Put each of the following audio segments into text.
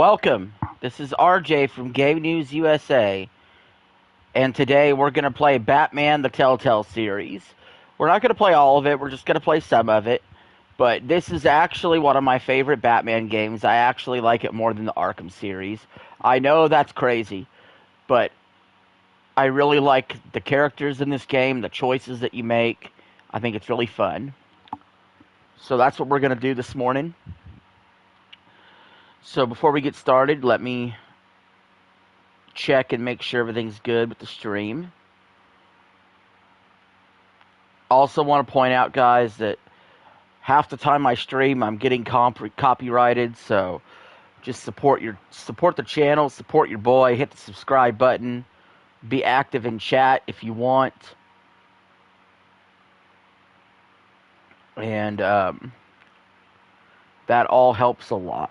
Welcome. This is RJ from Game News USA, and today we're going to play Batman the Telltale series. We're not going to play all of it, we're just going to play some of it, but this is actually one of my favorite Batman games. I actually like it more than the Arkham series. I know that's crazy, but I really like the characters in this game, the choices that you make. I think it's really fun. So that's what we're going to do this morning. So before we get started, let me check and make sure everything's good with the stream. Also want to point out, guys, that half the time I stream, I'm getting copyrighted, so just support the channel, support your boy, hit the subscribe button, be active in chat if you want, and that all helps a lot.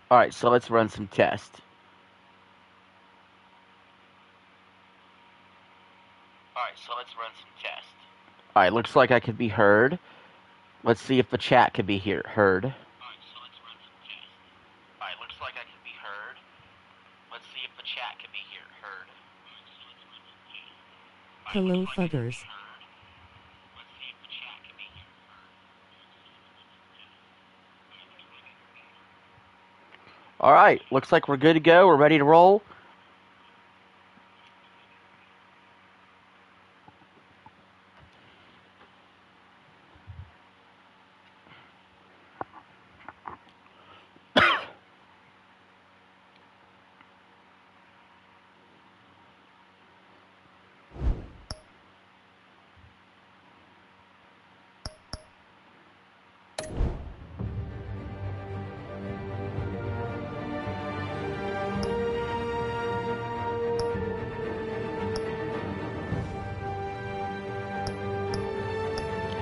Alright, so let's run some tests. Alright, looks like I could be heard. Let's see if the chat could be heard. Hello, fuckers. Alright, looks like we're good to go. We're ready to roll.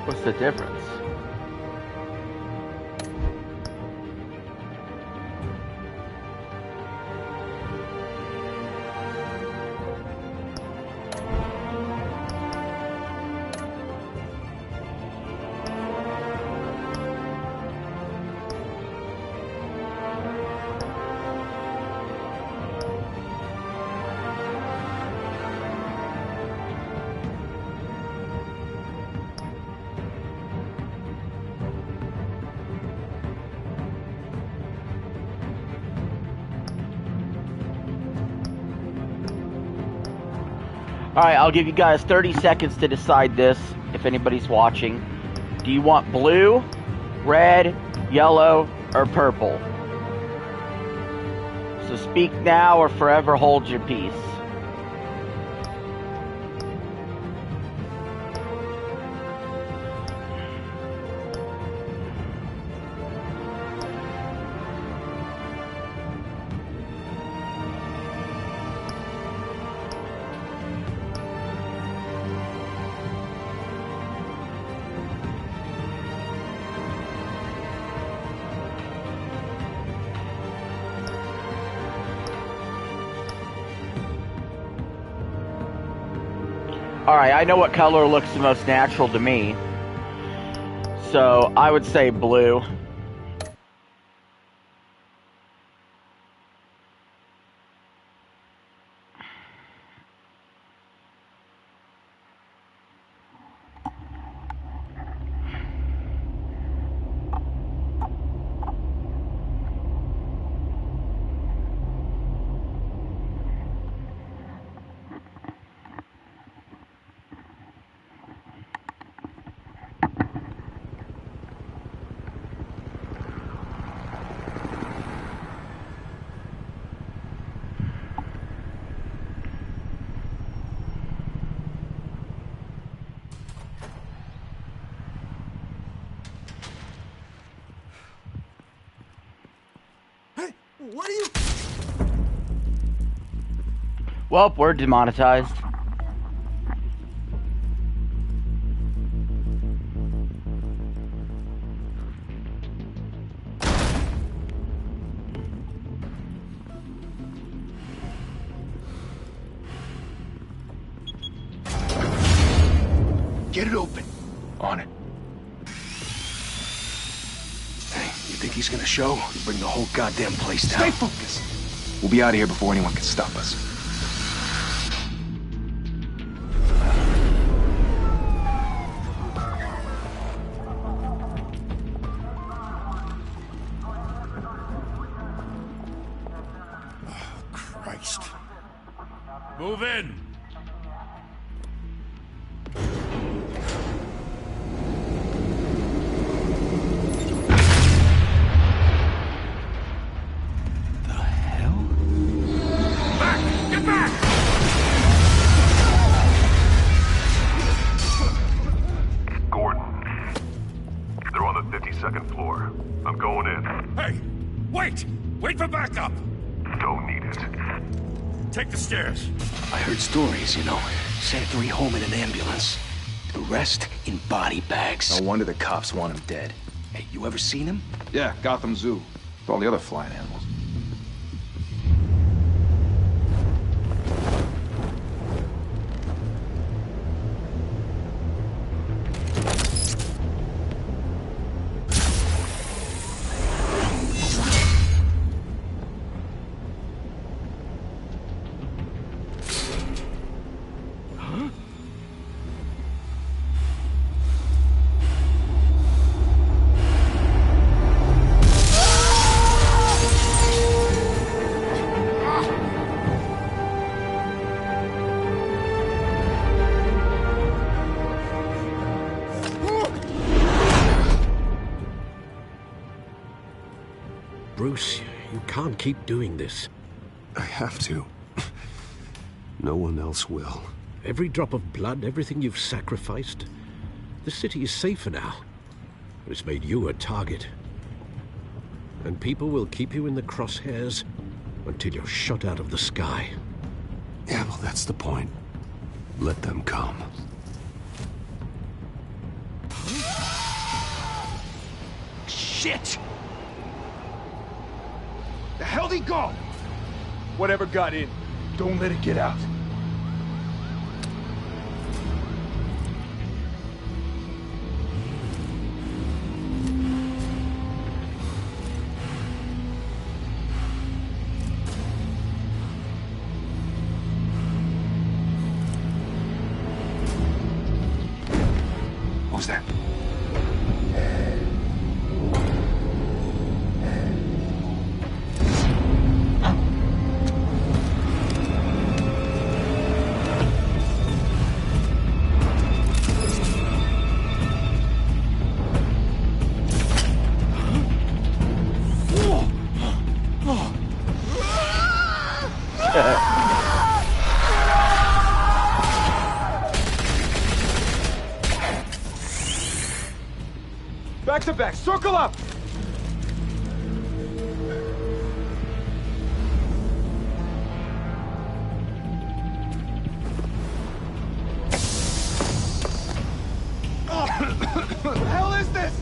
What's the difference? Alright, I'll give you guys 30 seconds to decide this, if anybody's watching. Do you want blue, red, yellow, or purple? So speak now or forever hold your peace. Alright, I know what color looks the most natural to me. So, I would say blue. Well, we're demonetized. Get it open. On it. Hey, you think he's gonna show? Bring the whole goddamn place down. Stay focused. We'll be out of here before anyone can stop us. Christ. Move in! The hell? Back! Get back! Gordon. They're on the 52nd floor. I'm going in. Hey! Wait! Wait for backup! Don't need it. Take the stairs. I heard stories, you know. Sent 3 home in an ambulance. The rest in body bags. No wonder the cops want him dead. Hey, you ever seen him? Yeah, Gotham Zoo. With all the other flying animals. Bruce, you can't keep doing this. I have to. No one else will. Every drop of blood, everything you've sacrificed. The city is safer now. But it's made you a target. And people will keep you in the crosshairs until you're shot out of the sky. Yeah, well, that's the point. Let them come. Shit! The hell'd he go? Whatever got in, don't let it get out. What was that? Back to back, circle up! What the hell is this?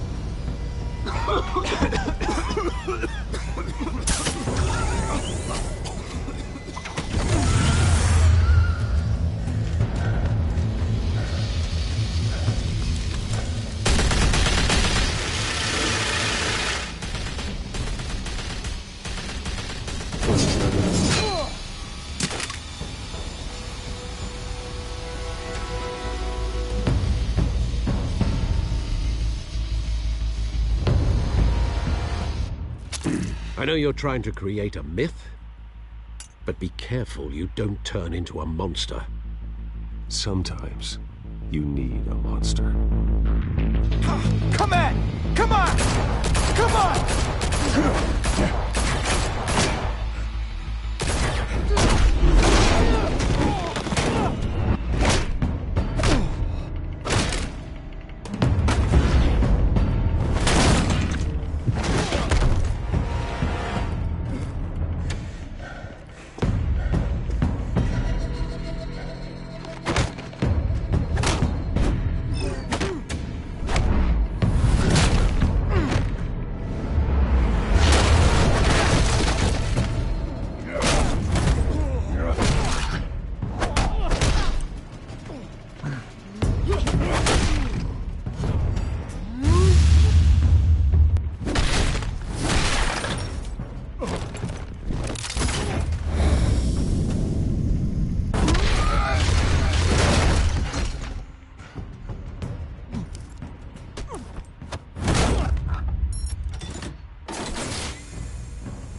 I know you're trying to create a myth, but be careful you don't turn into a monster. Sometimes you need a monster. Come on! Come on! Come on!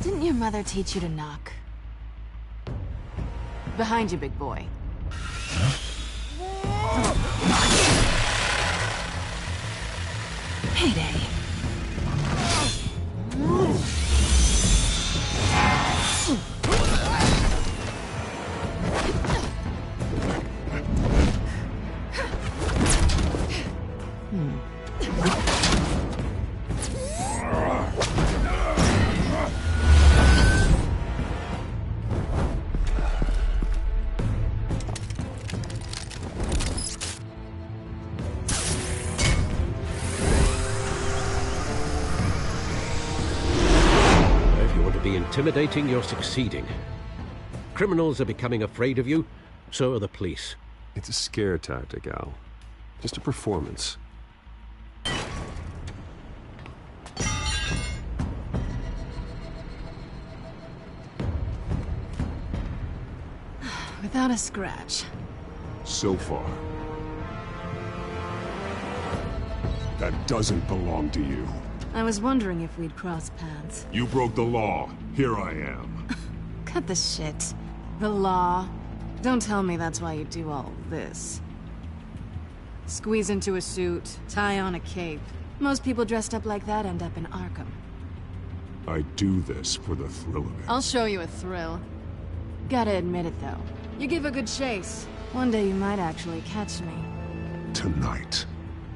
Didn't your mother teach you to knock? Behind you, big boy. Payday. Intimidating, you're succeeding. Criminals are becoming afraid of you, so are the police. It's a scare tactic, Al. Just a performance. Without a scratch. So far. That doesn't belong to you. I was wondering if we'd cross paths. You broke the law. Here I am. Cut the shit. The law. Don't tell me that's why you do all this. Squeeze into a suit, tie on a cape. Most people dressed up like that end up in Arkham. I do this for the thrill of it. I'll show you a thrill. Gotta admit it, though. You give a good chase. One day you might actually catch me. Tonight.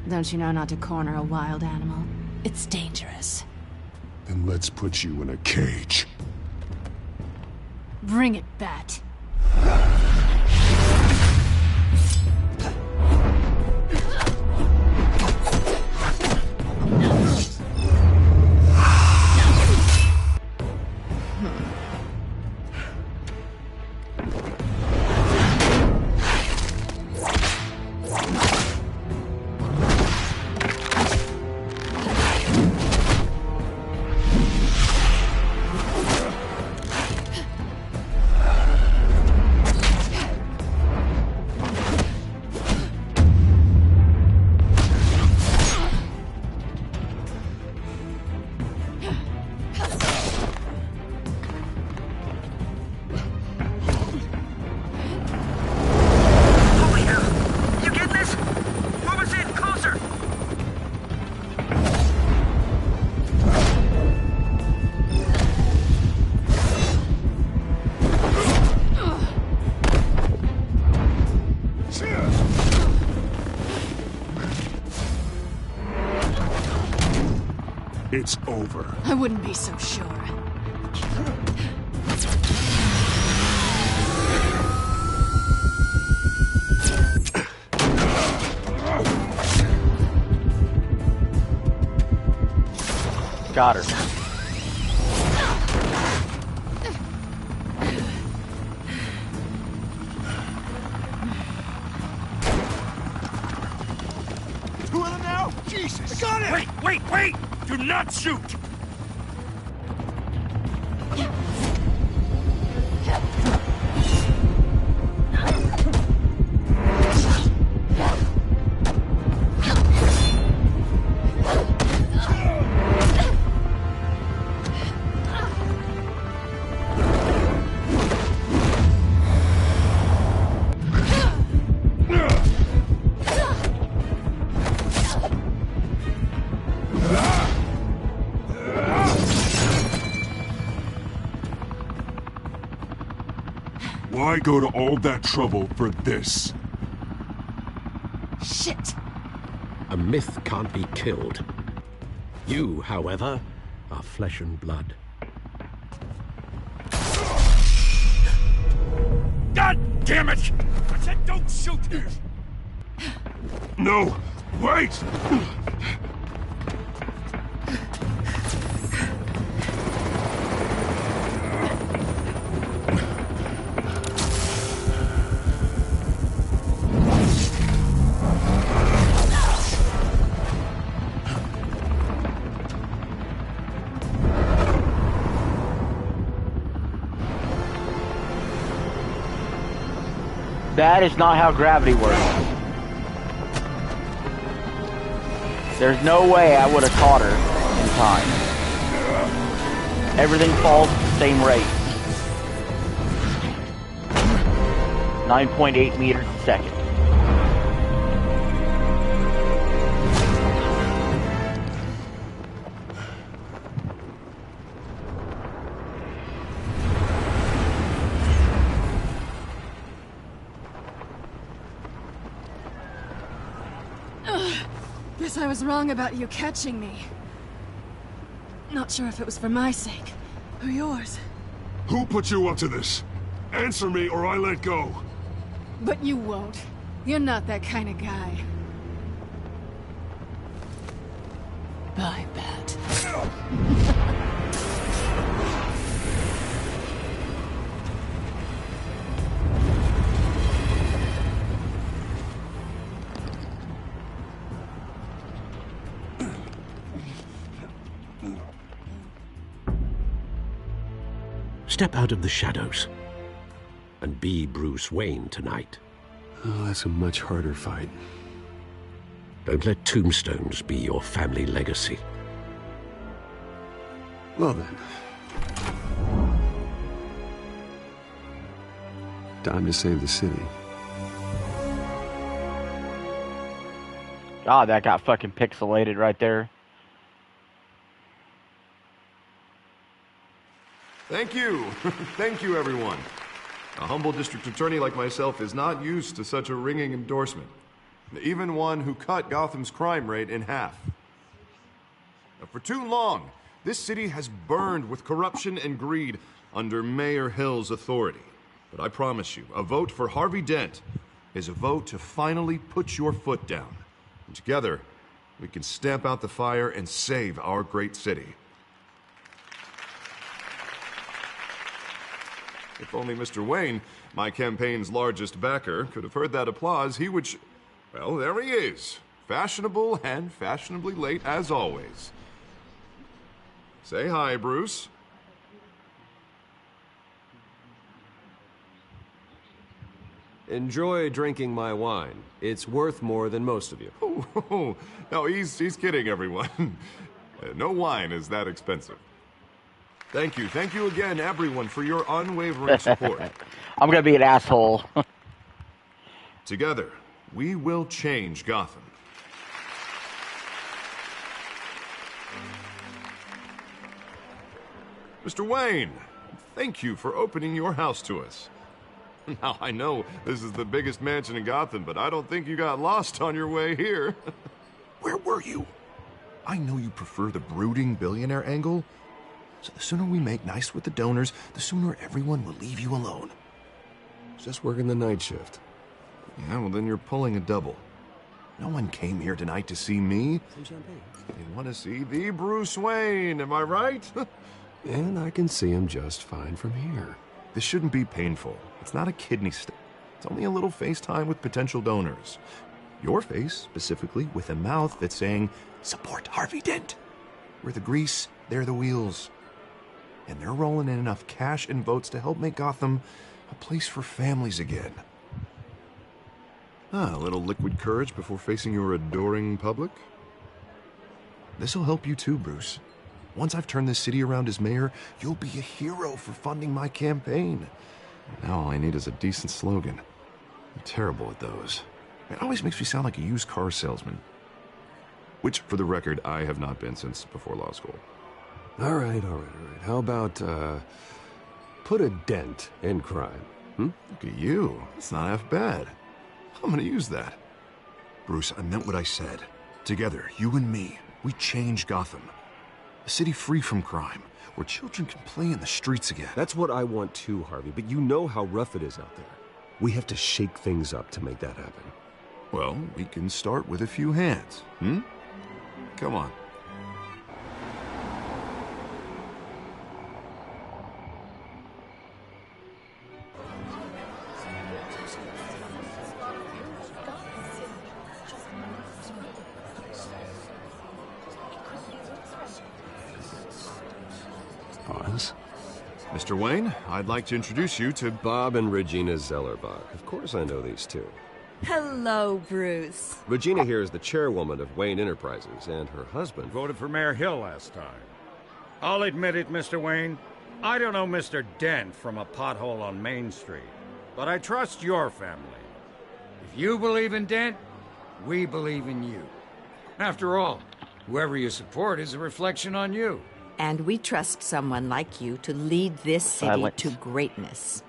Don't you know not to corner a wild animal? It's dangerous. Then let's put you in a cage. Bring it, Bat. It's over. I wouldn't be so sure. Got her. Two of them now? Jesus! Got it! Wait, wait, wait! Do not shoot! Why go to all that trouble for this? Shit! A myth can't be killed. You, however, are flesh and blood. God damn it! I said don't shoot! No! Wait! That is not how gravity works. There's no way I would have caught her in time. Everything falls at the same rate. 9.8 meters a second. Guess I was wrong about you catching me. Not sure if it was for my sake, or yours. Who put you up to this? Answer me or I let go. But you won't. You're not that kind of guy. Bye, Bat. Step out of the shadows and be Bruce Wayne tonight. Oh, that's a much harder fight. Don't let tombstones be your family legacy. Well then. Time to save the city. God, that got fucking pixelated right there. Thank you. Thank you, everyone. A humble district attorney like myself is not used to such a ringing endorsement. Even one who cut Gotham's crime rate in half. For too long, this city has burned with corruption and greed under Mayor Hill's authority. But I promise you, a vote for Harvey Dent is a vote to finally put your foot down. And together, we can stamp out the fire and save our great city. If only Mr. Wayne, my campaign's largest backer, could have heard that applause, he would well, there he is. Fashionable and fashionably late as always. Say hi, Bruce. Enjoy drinking my wine. It's worth more than most of you. Oh, no, he's kidding, everyone. No wine is that expensive. Thank you again, everyone, for your unwavering support. I'm gonna be an asshole. Together, we will change Gotham. Mr. Wayne, thank you for opening your house to us. Now, I know this is the biggest mansion in Gotham, but I don't think you got lost on your way here. Where were you? I know you prefer the brooding billionaire angle, so the sooner we make nice with the donors, the sooner everyone will leave you alone. Just working the night shift. Yeah, well, then you're pulling a double. No one came here tonight to see me. Some champagne. They want to see the Bruce Wayne, am I right? And I can see him just fine from here. This shouldn't be painful. It's not a kidney stone. It's only a little FaceTime with potential donors. Your face, specifically, with a mouth that's saying, support Harvey Dent. We're the grease, they're the wheels. And they're rolling in enough cash and votes to help make Gotham a place for families again. A little liquid courage before facing your adoring public. This'll help you too, Bruce. Once I've turned this city around as mayor, you'll be a hero for funding my campaign. Now all I need is a decent slogan. I'm terrible at those. It always makes me sound like a used car salesman. Which, for the record, I have not been since before law school. All right. How about, put a dent in crime, Look at you. It's not half bad. I'm gonna use that. Bruce, I meant what I said. Together, you and me, we change Gotham. A city free from crime, where children can play in the streets again. That's what I want too, Harvey, but you know how rough it is out there. We have to shake things up to make that happen. Well, we can start with a few hands, Come on. Pause. Mr. Wayne, I'd like to introduce you to Bob and Regina Zellerbach. Of course I know these two. Hello, Bruce. Regina here is the chairwoman of Wayne Enterprises, and her husband... Voted for Mayor Hill last time. I'll admit it, Mr. Wayne. I don't know Mr. Dent from a pothole on Main Street, but I trust your family. If you believe in Dent, we believe in you. After all, whoever you support is a reflection on you. And we trust someone like you to lead this city Silence. to greatness.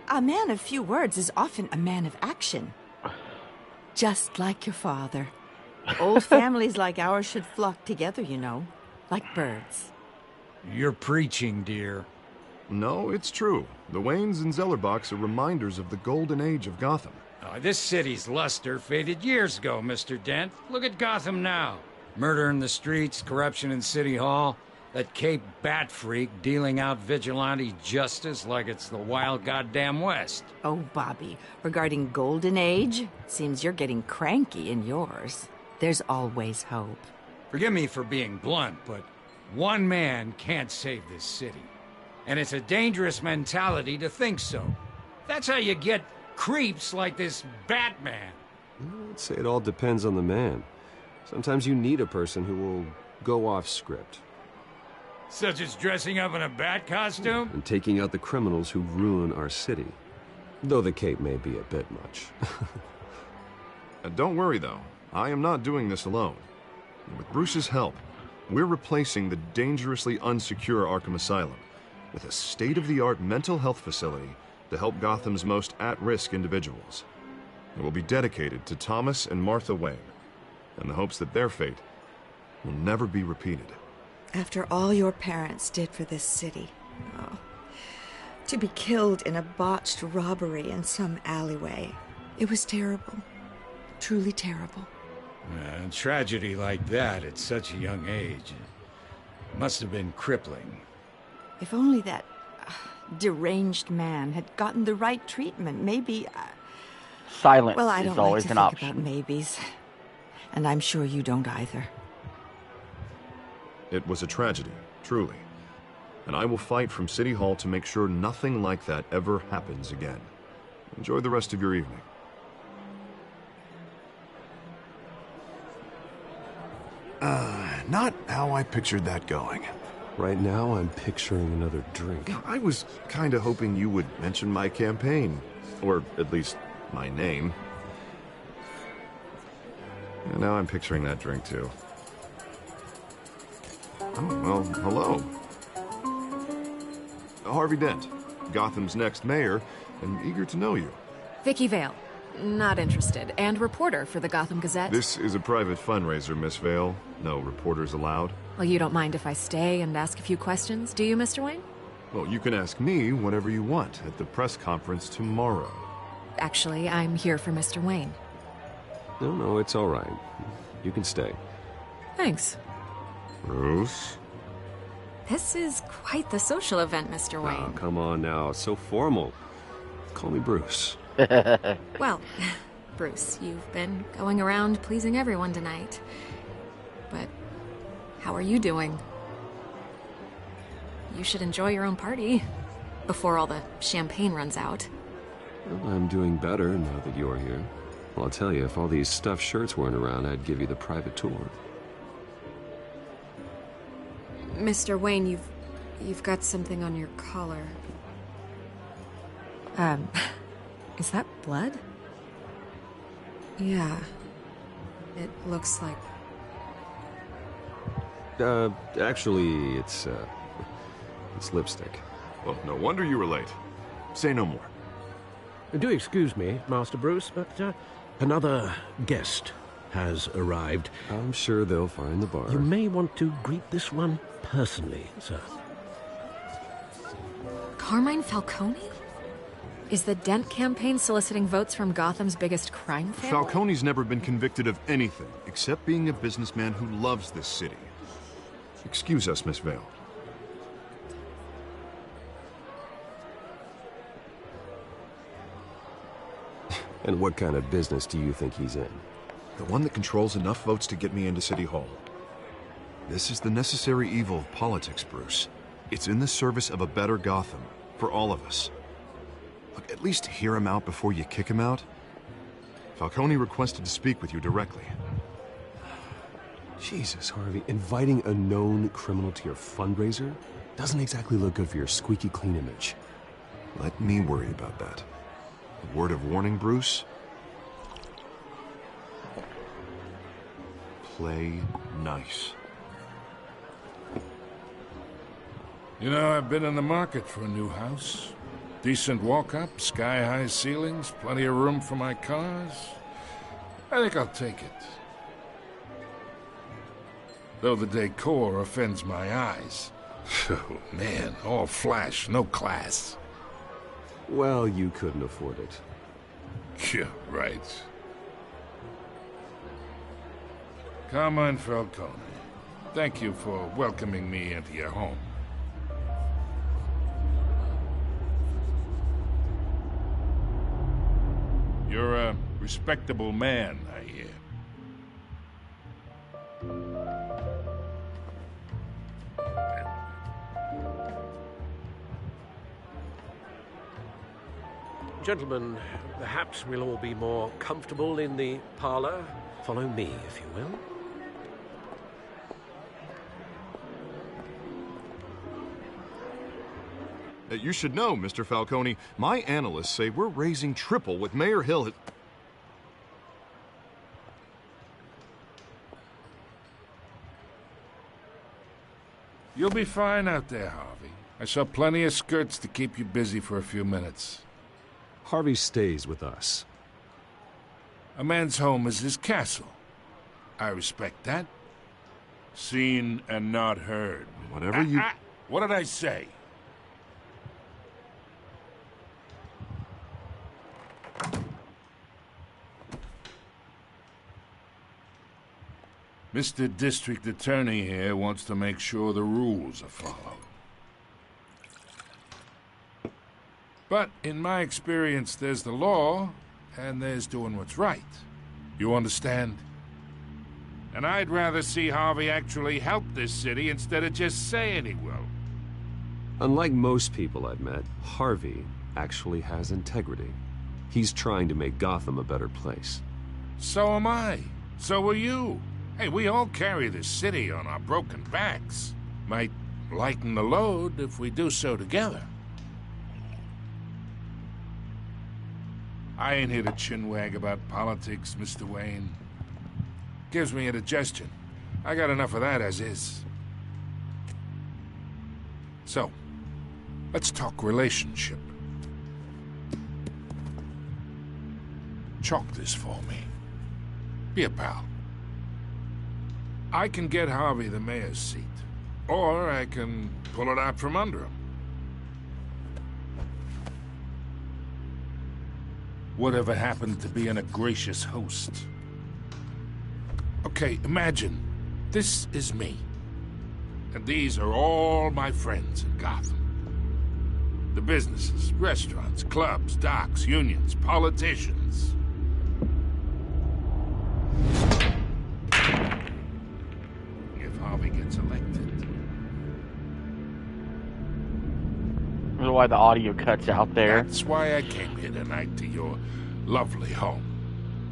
A man of few words is often a man of action. Just like your father. Old families like ours should flock together, you know, like birds. You're preaching, dear. No, it's true. The Waynes and Zellerbachs are reminders of the golden age of Gotham. This city's luster faded years ago, Mr. Dent. Look at Gotham now. Murder in the streets, corruption in City Hall, that Cape Bat freak dealing out vigilante justice like it's the wild goddamn West. Oh, Bobby, regarding Golden Age, seems you're getting cranky in yours. There's always hope. Forgive me for being blunt, but one man can't save this city. And it's a dangerous mentality to think so. That's how you get creeps like this Batman. I'd say it all depends on the man. Sometimes you need a person who will go off script. Such as dressing up in a bat costume? And taking out the criminals who ruin our city. Though the cape may be a bit much. Don't worry, though. I am not doing this alone. With Bruce's help, we're replacing the dangerously unsecure Arkham Asylum with a state-of-the-art mental health facility to help Gotham's most at-risk individuals. It will be dedicated to Thomas and Martha Wayne, in the hopes that their fate will never be repeated. After all your parents did for this city, oh, to be killed in a botched robbery in some alleyway, it was terrible. Truly terrible. A tragedy like that at such a young age must have been crippling. If only that deranged man had gotten the right treatment, maybe... Silence well, I is don't always like to an think option. about maybes. And I'm sure you don't either. It was a tragedy, truly. And I will fight from City Hall to make sure nothing like that ever happens again. Enjoy the rest of your evening. Not how I pictured that going. Right now, I'm picturing another drink. I was kinda hoping you would mention my campaign. Or at least, my name. And now I'm picturing that drink, too. Oh, well, hello. Harvey Dent, Gotham's next mayor, and eager to know you. Vicky Vale. Not interested. And reporter for the Gotham Gazette. This is a private fundraiser, Miss Vale. No reporters allowed. Well, you don't mind if I stay and ask a few questions, do you, Mr. Wayne? Well, you can ask me whatever you want at the press conference tomorrow. Actually, I'm here for Mr. Wayne. No, it's all right. You can stay. Thanks. Bruce? This is quite the social event, Mr. Wayne. Oh, come on now. So formal. Call me Bruce. Well, Bruce, you've been going around pleasing everyone tonight. But how are you doing? You should enjoy your own party before all the champagne runs out. Well, I'm doing better now that you're here. Well, I'll tell you, if all these stuffed shirts weren't around, I'd give you the private tour. Mr. Wayne, you've got something on your collar. Is that blood? Yeah. It looks like... Actually, it's lipstick. Well, no wonder you were late. Say no more. Do excuse me, Master Bruce, but another guest has arrived. I'm sure they'll find the bar. You may want to greet this one personally, sir. Carmine Falcone? Is the Dent campaign soliciting votes from Gotham's biggest crime family? Falcone's never been convicted of anything except being a businessman who loves this city. Excuse us, Miss Vale. And what kind of business do you think he's in? The one that controls enough votes to get me into City Hall. This is the necessary evil of politics, Bruce. It's in the service of a better Gotham, for all of us. Look, at least hear him out before you kick him out. Falcone requested to speak with you directly. Jesus, Harvey, inviting a known criminal to your fundraiser doesn't exactly look good for your squeaky clean image. Let me worry about that. A word of warning, Bruce? Play nice. You know, I've been in the market for a new house. Decent walk-up, sky-high ceilings, plenty of room for my cars. I think I'll take it. Though the decor offends my eyes. Oh, man, all flash, no class. Well, you couldn't afford it. Yeah, right. Carmine Falcone, thank you for welcoming me into your home. You're a respectable man, I hear. Gentlemen, perhaps we'll all be more comfortable in the parlor. Follow me, if you will. You should know, Mr. Falcone, my analysts say we're raising triple what Mayor Hill has... You'll be fine out there, Harvey. I saw plenty of skirts to keep you busy for a few minutes. Harvey stays with us. A man's home is his castle. I respect that. Seen and not heard. Whatever you... What did I say? Mr. District Attorney here wants to make sure the rules are followed. But in my experience, there's the law, and there's doing what's right. You understand? And I'd rather see Harvey actually help this city instead of just saying he will. Unlike most people I've met, Harvey actually has integrity. He's trying to make Gotham a better place. So am I. So are you. Hey, we all carry this city on our broken backs. Might lighten the load if we do so together. I ain't here to chinwag about politics, Mr. Wayne. Gives me indigestion. I got enough of that as is. So, let's talk relationship. Chalk this for me. Be a pal. I can get Harvey the mayor's seat, or I can pull it out from under him. Whatever happened to being a gracious host? Okay, imagine, this is me. And these are all my friends in Gotham. The businesses, restaurants, clubs, docks, unions, politicians. If Harvey gets elected. I don't know why the audio cuts out there. That's why I came here tonight to your lovely home,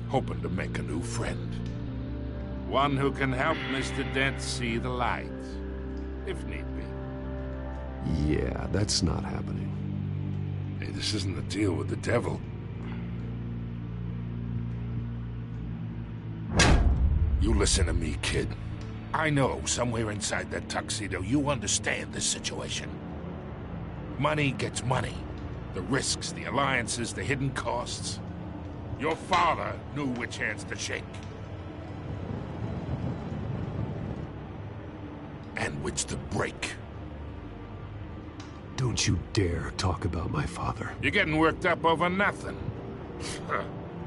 hoping to make a new friend. One who can help Mr. Dent see the light, if need be. Yeah, that's not happening. Hey, this isn't a deal with the devil. You listen to me, kid. I know somewhere inside that tuxedo you understand this situation. Money gets money. The risks, the alliances, the hidden costs. Your father knew which hands to shake. And which to break. Don't you dare talk about my father. You're getting worked up over nothing.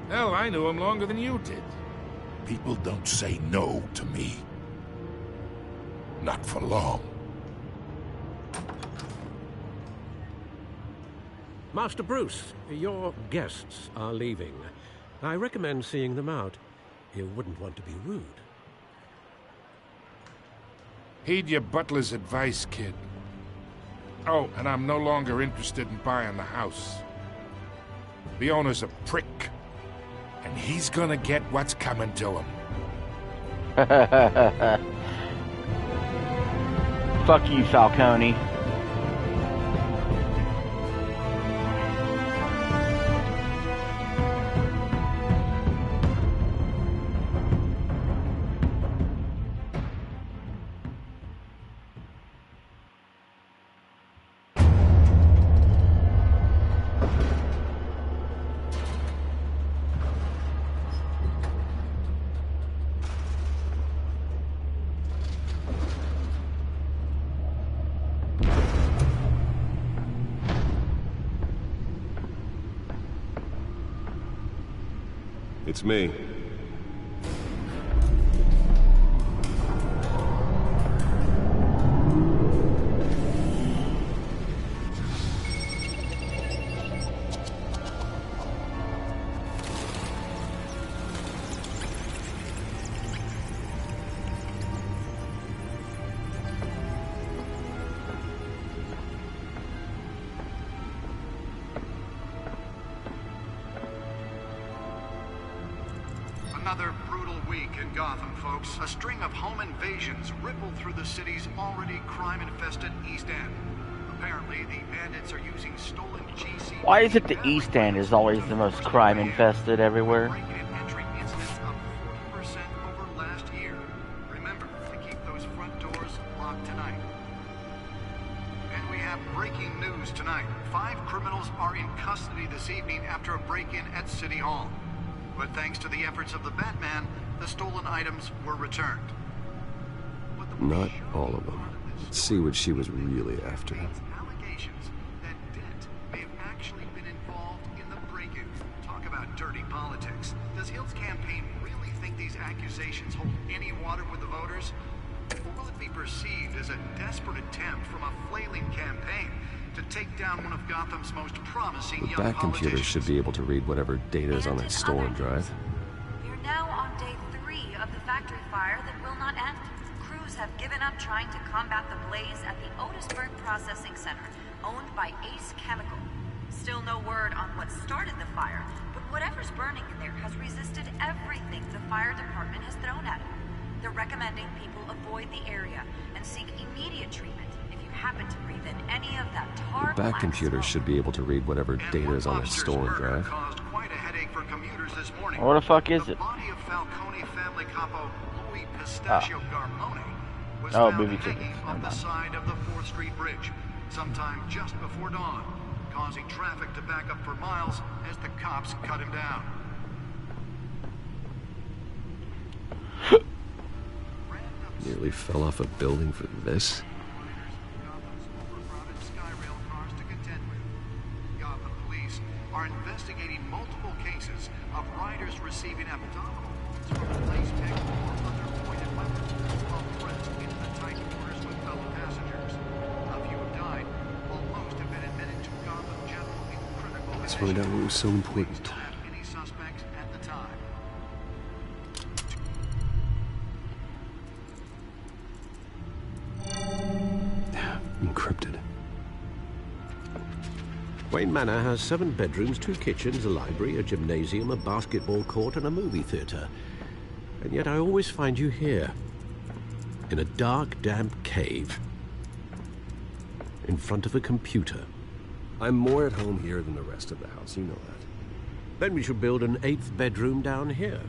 Hell, I knew him longer than you did. People don't say no to me. Not for long. Master Bruce, your guests are leaving. I recommend seeing them out. You wouldn't want to be rude. Heed your butler's advice, kid. Oh, and I'm no longer interested in buying the house. The owner's a prick. And he's gonna get what's coming to him. Fuck you, Falcone. It's me. Another brutal week in Gotham, folks. A string of home invasions rippled through the city's already crime-infested East End. Apparently, the bandits are using stolen GC... Why is it the East End is always the most crime-infested everywhere? Entry incidents up 40% over last year. Remember to keep those front doors locked tonight. And we have breaking news tonight. 5 criminals are in custody this evening after a break-in at City Hall. But thanks to the efforts of the Batman, the stolen items were returned. Not all of them. Let's see what she was really after. Allegations that Dent may have actually been involved in the break-in. Talk about dirty politics. Does Hill's campaign really think these accusations hold any water with the voters? Or will it be perceived as a desperate attempt from a flailing campaign to take down one of Gotham's most promising young That computer should be able to read whatever data is on that stolen drive. We're now on day 3 of the factory fire that will not end. Crews have given up trying to combat the blaze at the Otisburg Processing Center, owned by Ace Chemical. Still no word on what started the fire, but whatever's burning in there has resisted everything the fire department has thrown at it. They're recommending people avoid the area and seek immediate treatment if you happen to breathe in any of that tar That black computer should be able to read whatever data is on that stolen drive. quite a headache for commuters this morning. What the fuck is it? The body of Falcone family capo Louis Pistachio Garmone was Oh, found movie hanging tickets. on the side of the 4th Street Bridge sometime just before dawn, causing traffic to back up for miles as the cops cut him down. Nearly fell off a building for this. Gotham police are investigating multiple cases of riders receiving abdominal wounds from a lace tag or other pointed weapons while pressed into the tight quarters with fellow passengers. A few have died, while most have been admitted to Gotham General in critical Let's find out what was so important. Don't have any suspects at the time. Encrypted. Wayne Manor has 7 bedrooms, 2 kitchens, a library, a gymnasium, a basketball court, and a movie theater. And yet I always find you here, in a dark, damp cave, in front of a computer. I'm more at home here than the rest of the house, you know that. Then we should build an 8th bedroom down here.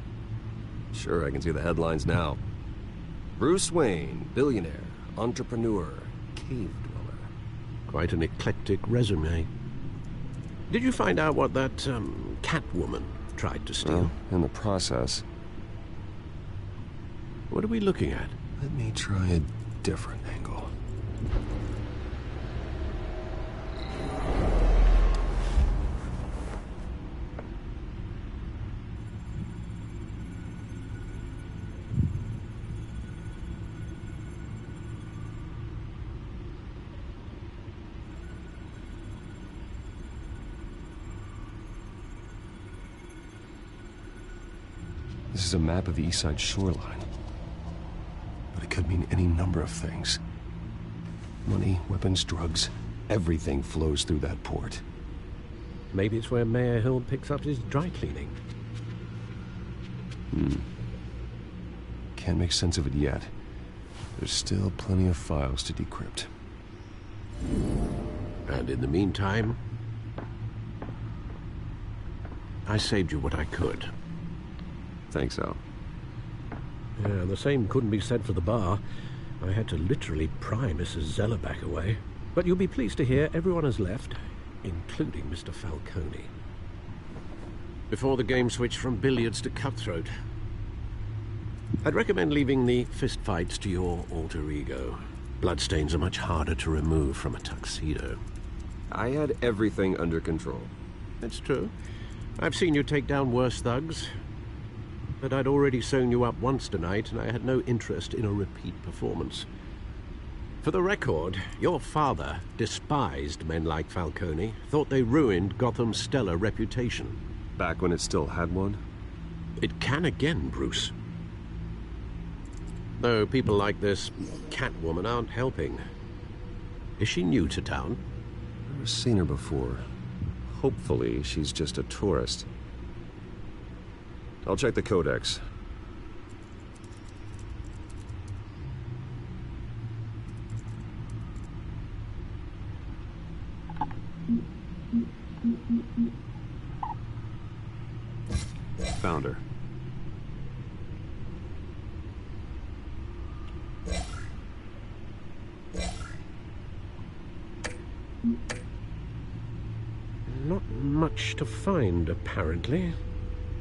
Sure, I can see the headlines now. Bruce Wayne, billionaire, entrepreneur, cave dweller. Quite an eclectic resume. Did you find out what that, Catwoman tried to steal? Well, in the process. What are we looking at? Let me try a different angle. This is a map of the East Side shoreline. But it could mean any number of things. Money, weapons, drugs, everything flows through that port. Maybe it's where Mayor Hill picks up his dry cleaning. can't make sense of it yet. There's still plenty of files to decrypt. And in the meantime, I saved you what I could. Thanks, Al. Yeah, the same couldn't be said for the bar. I had to literally pry Mrs. Zellerback away. But you'll be pleased to hear everyone has left, including Mr. Falcone. Before the game switched from billiards to cutthroat. I'd recommend leaving the fistfights to your alter ego. Bloodstains are much harder to remove from a tuxedo. I had everything under control. That's true. I've seen you take down worse thugs. But I'd already sewn you up once tonight, and I had no interest in a repeat performance. For the record, your father despised men like Falcone, thought they ruined Gotham's stellar reputation. Back when it still had one? It can again, Bruce. Though people like this Catwoman aren't helping. Is she new to town? Never seen her before. Hopefully, she's just a tourist. I'll check the codex. Found her. Not much to find, apparently.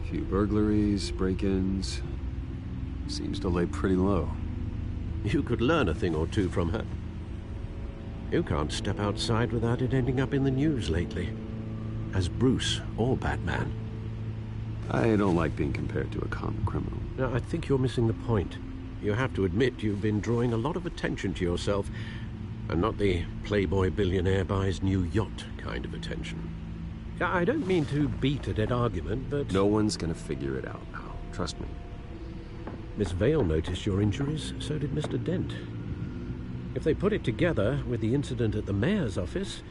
Few burglaries, break-ins. Seems to lay pretty low. You could learn a thing or two from her. You can't step outside without it ending up in the news lately. As Bruce or Batman. I don't like being compared to a common criminal. No, I think you're missing the point. You have to admit you've been drawing a lot of attention to yourself, and not the playboy billionaire buys new yacht kind of attention. I don't mean to beat a dead argument, but... No one's gonna figure it out, pal. Trust me. Miss Vale noticed your injuries, so did Mr. Dent. If they put it together with the incident at the mayor's office,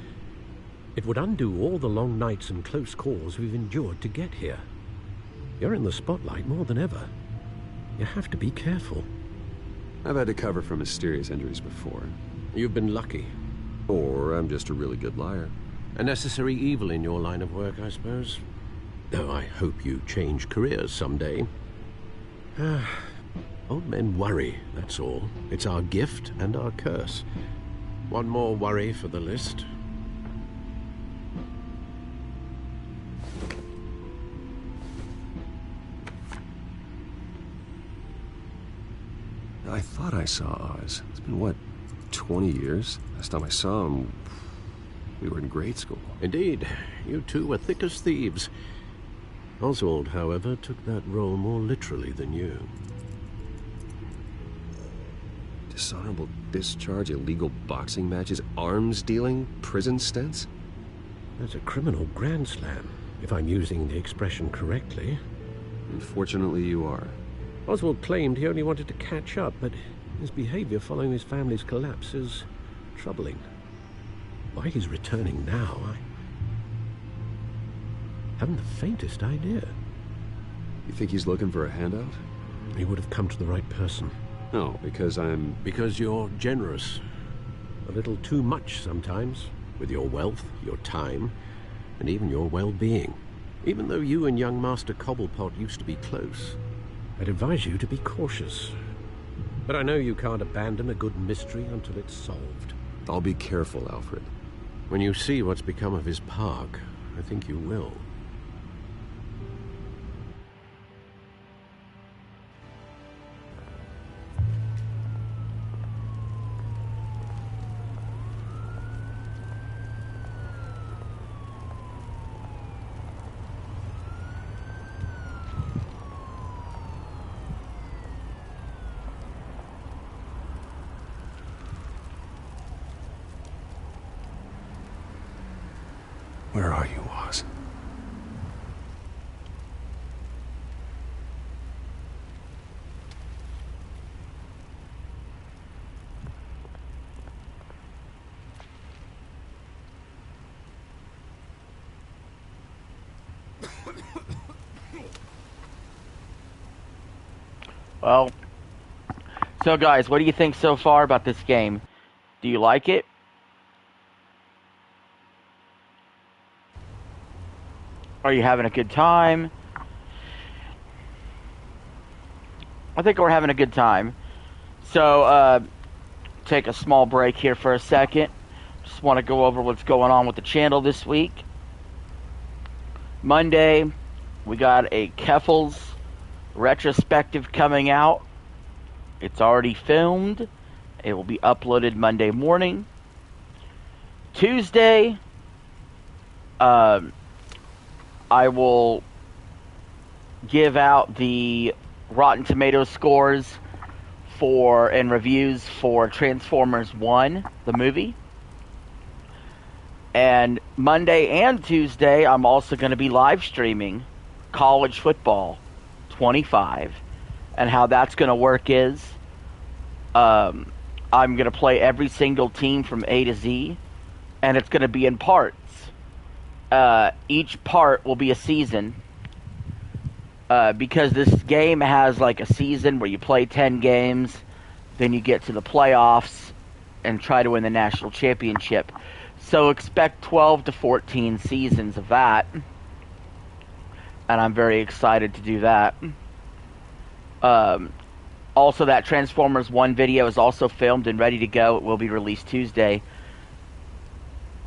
it would undo all the long nights and close calls we've endured to get here. You're in the spotlight more than ever. You have to be careful. I've had to cover for mysterious injuries before. You've been lucky. Or I'm just a really good liar. A necessary evil in your line of work, I suppose. Though I hope you change careers someday. Old men worry, that's all. It's our gift and our curse. One more worry for the list. I thought I saw Oz. It's been, what, 20 years? Last time I saw him, we were in grade school. Indeed. You two were thick as thieves. Oswald, however, took that role more literally than you. Dishonorable discharge, illegal boxing matches, arms dealing, prison stints? That's a criminal grand slam, if I'm using the expression correctly. Unfortunately, you are. Oswald claimed he only wanted to catch up, but his behavior following his family's collapse is troubling. Why he's returning now, I haven't the faintest idea. You think he's looking for a handout? He would have come to the right person. No, because I'm... Because you're generous. A little too much sometimes, with your wealth, your time, and even your well-being. Even though you and young Master Cobblepot used to be close, I'd advise you to be cautious. But I know you can't abandon a good mystery until it's solved. I'll be careful, Alfred. When you see what's become of his park, I think you will. Where are you, Oz? Well, So, guys, what do you think so far about this game? Do you like it? Are you having a good time? I think we're having a good time. So, take a small break here for a second. Just want to go over what's going on with the channel this week. Monday, we got a Keffals retrospective coming out. It's already filmed. It will be uploaded Monday morning. Tuesday, I will give out the Rotten Tomatoes scores and reviews for Transformers 1, the movie. And Monday and Tuesday, I'm also going to be live streaming College Football 25. And how that's going to work is I'm going to play every single team from A to Z, and it's going to be in parts. Each part will be a season, because this game has like a season where you play 10 games, then you get to the playoffs and try to win the national championship. So expect 12 to 14 seasons of that, and I'm very excited to do that. Also, that Transformers 1 video is also filmed and ready to go. It will be released Tuesday.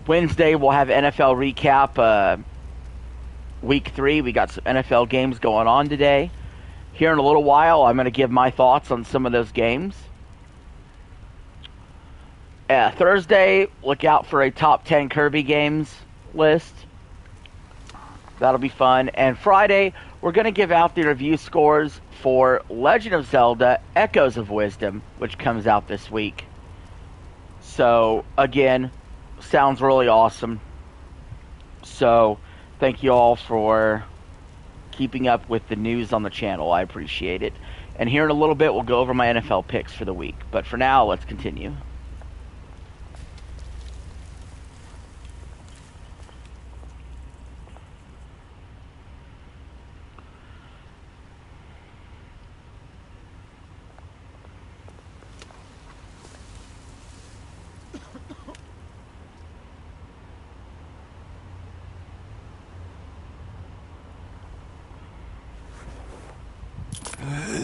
Wednesday, we'll have NFL recap. Week 3, we got some NFL games going on today. Here in a little while, I'm going to give my thoughts on some of those games. Thursday, look out for a top 10 Kirby games list. That'll be fun. And Friday, we're going to give out the review scores for Legend of Zelda Echoes of Wisdom, which comes out this week. So, again, sounds really awesome. So, thank you all for keeping up with the news on the channel. I appreciate it. And here in a little bit, we'll go over my NFL picks for the week. But for now, let's continue.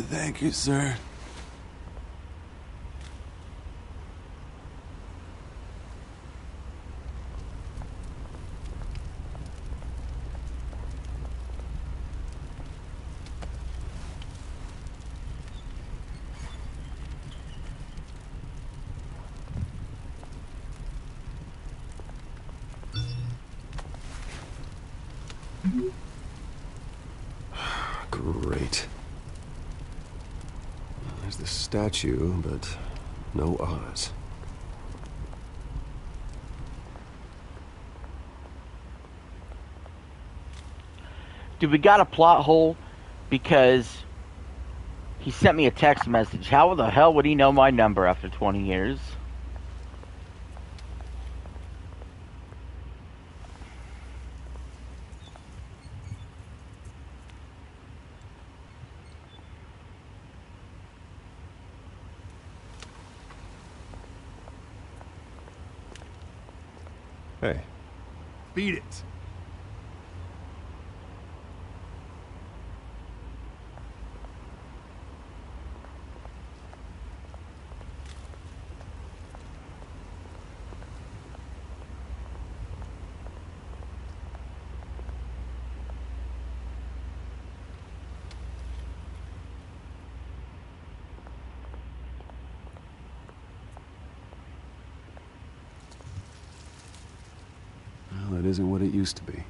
Thank you, sir. Great. There's the statue, but no Oz. Dude, we got a plot hole because he sent me a text message. How the hell would he know my number after 20 years? Hey. Beat it. Well, it isn't what it used to be.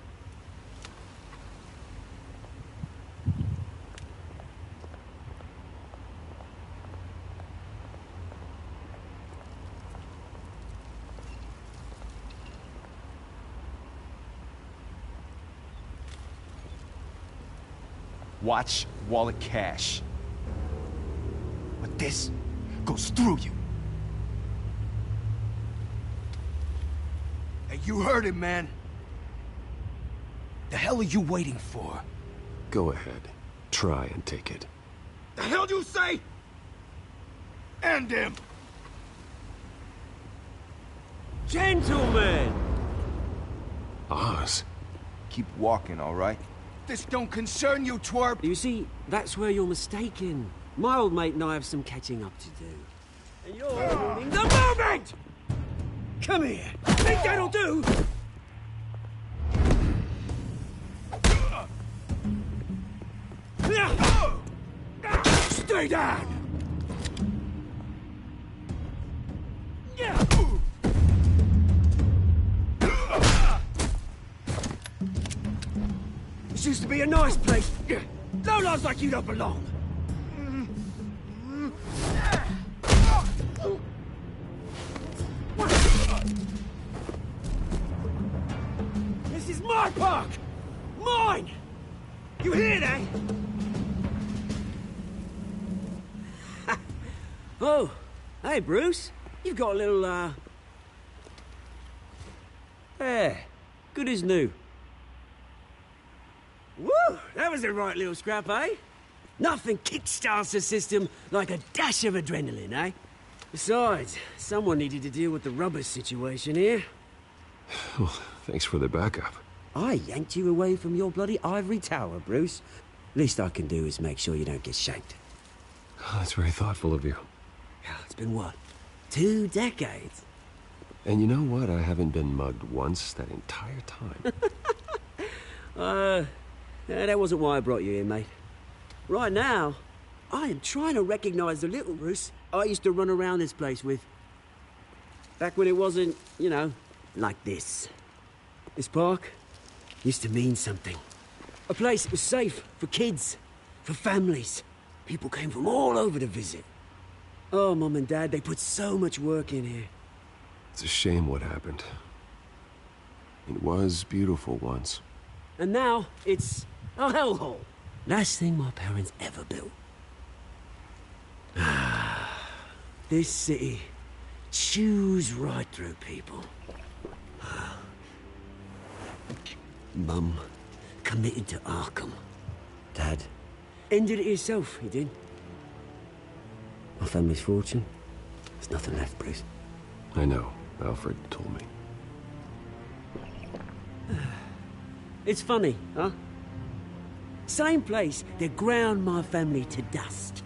Watch wallet cash. But this goes through you. Hey, you heard it, man. The hell are you waiting for? Go ahead. Try and take it. The hell you say? End him! Gentlemen! Oz. Keep walking, all right? This don't concern you, twerp! You see, that's where you're mistaken. My old mate and I have some catching up to do. And you're ruining the moment! Come here! Think that'll do? Stay down! This used to be a nice place. No lives like you don't belong. This is my park! Mine! You hear that? Oh, hey, Bruce. You've got a little, There. Good as new. Woo! That was a right little scrap, eh? Nothing kickstarts the system like a dash of adrenaline, eh? Besides, someone needed to deal with the rubber situation here. Well, thanks for the backup. I yanked you away from your bloody ivory tower, Bruce. Least I can do is make sure you don't get shanked. Oh, that's very thoughtful of you. It's been what? 2 decades? And you know what? I haven't been mugged once that entire time. That wasn't why I brought you here, mate. Right now, I am trying to recognize the little Bruce I used to run around this place with. Back when it wasn't, you know, like this. This park used to mean something. A place that was safe for kids, for families. People came from all over to visit. Oh, Mum and Dad, they put so much work in here. It's a shame what happened. It was beautiful once. And now, it's a hellhole. Last thing my parents ever built. This city chews right through people. Mum committed to Arkham. Dad ended it himself, he did. My family's fortune, there's nothing left, Bruce. I know. Alfred told me. It's funny, huh? Same place that ground my family to dust.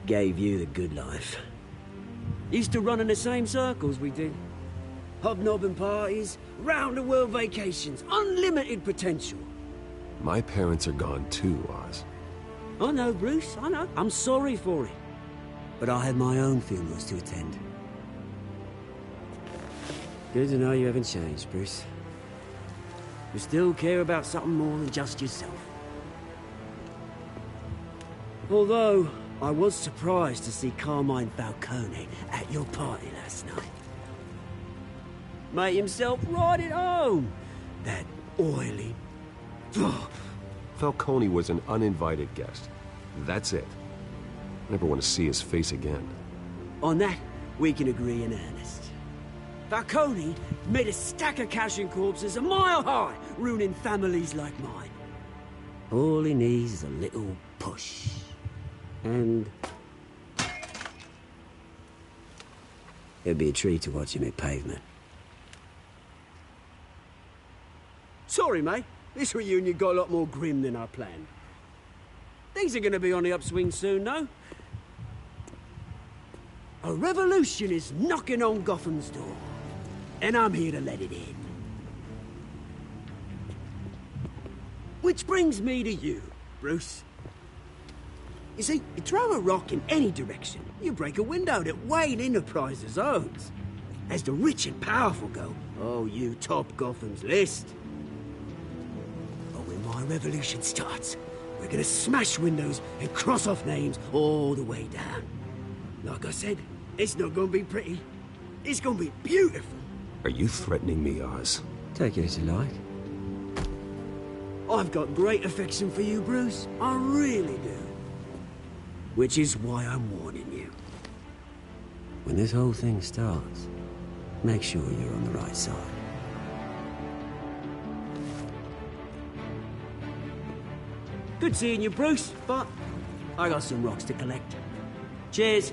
Gave you the good life. Used to run in the same circles we did. Hobnobbing parties, round-the-world vacations, unlimited potential. My parents are gone too, Oz. I know, Bruce, I know. I'm sorry for it. But I had my own funerals to attend. Good to know you haven't changed, Bruce. You still care about something more than just yourself. Although, I was surprised to see Carmine Falcone at your party last night. Made himself right at home. That oily... Falcone was an uninvited guest. That's it. Never want to see his face again. On that, we can agree in earnest. Falcone made a stack of cash and corpses a mile high, ruining families like mine. All he needs is a little push. And... it'd be a treat to watch him hit pavement. Sorry, mate. This reunion got a lot more grim than I planned. Things are gonna be on the upswing soon, though. A revolution is knocking on Gotham's door. And I'm here to let it in. Which brings me to you, Bruce. You see, you throw a rock in any direction, you break a window that Wayne Enterprises owns. As the rich and powerful go, oh, you top Gotham's list. But when my revolution starts, we're gonna smash windows and cross off names all the way down. Like I said, it's not gonna be pretty. It's gonna be beautiful. Are you threatening me, Oz? Take it as you like. I've got great affection for you, Bruce. I really do. Which is why I'm warning you. When this whole thing starts, make sure you're on the right side. Good seeing you, Bruce, but I got some rocks to collect. Cheers.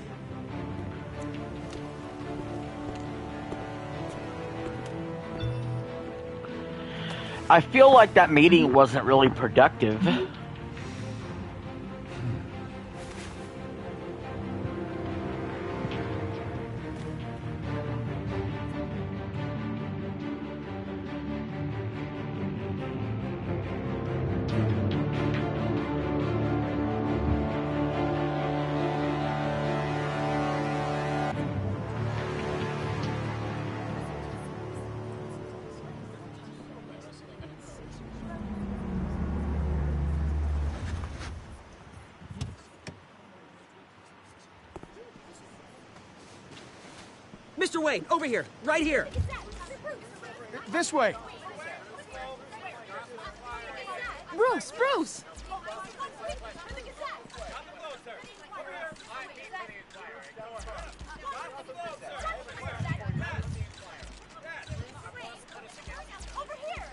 I feel like that meeting wasn't really productive. Mr. Wayne, over here, right here. This way. Bruce!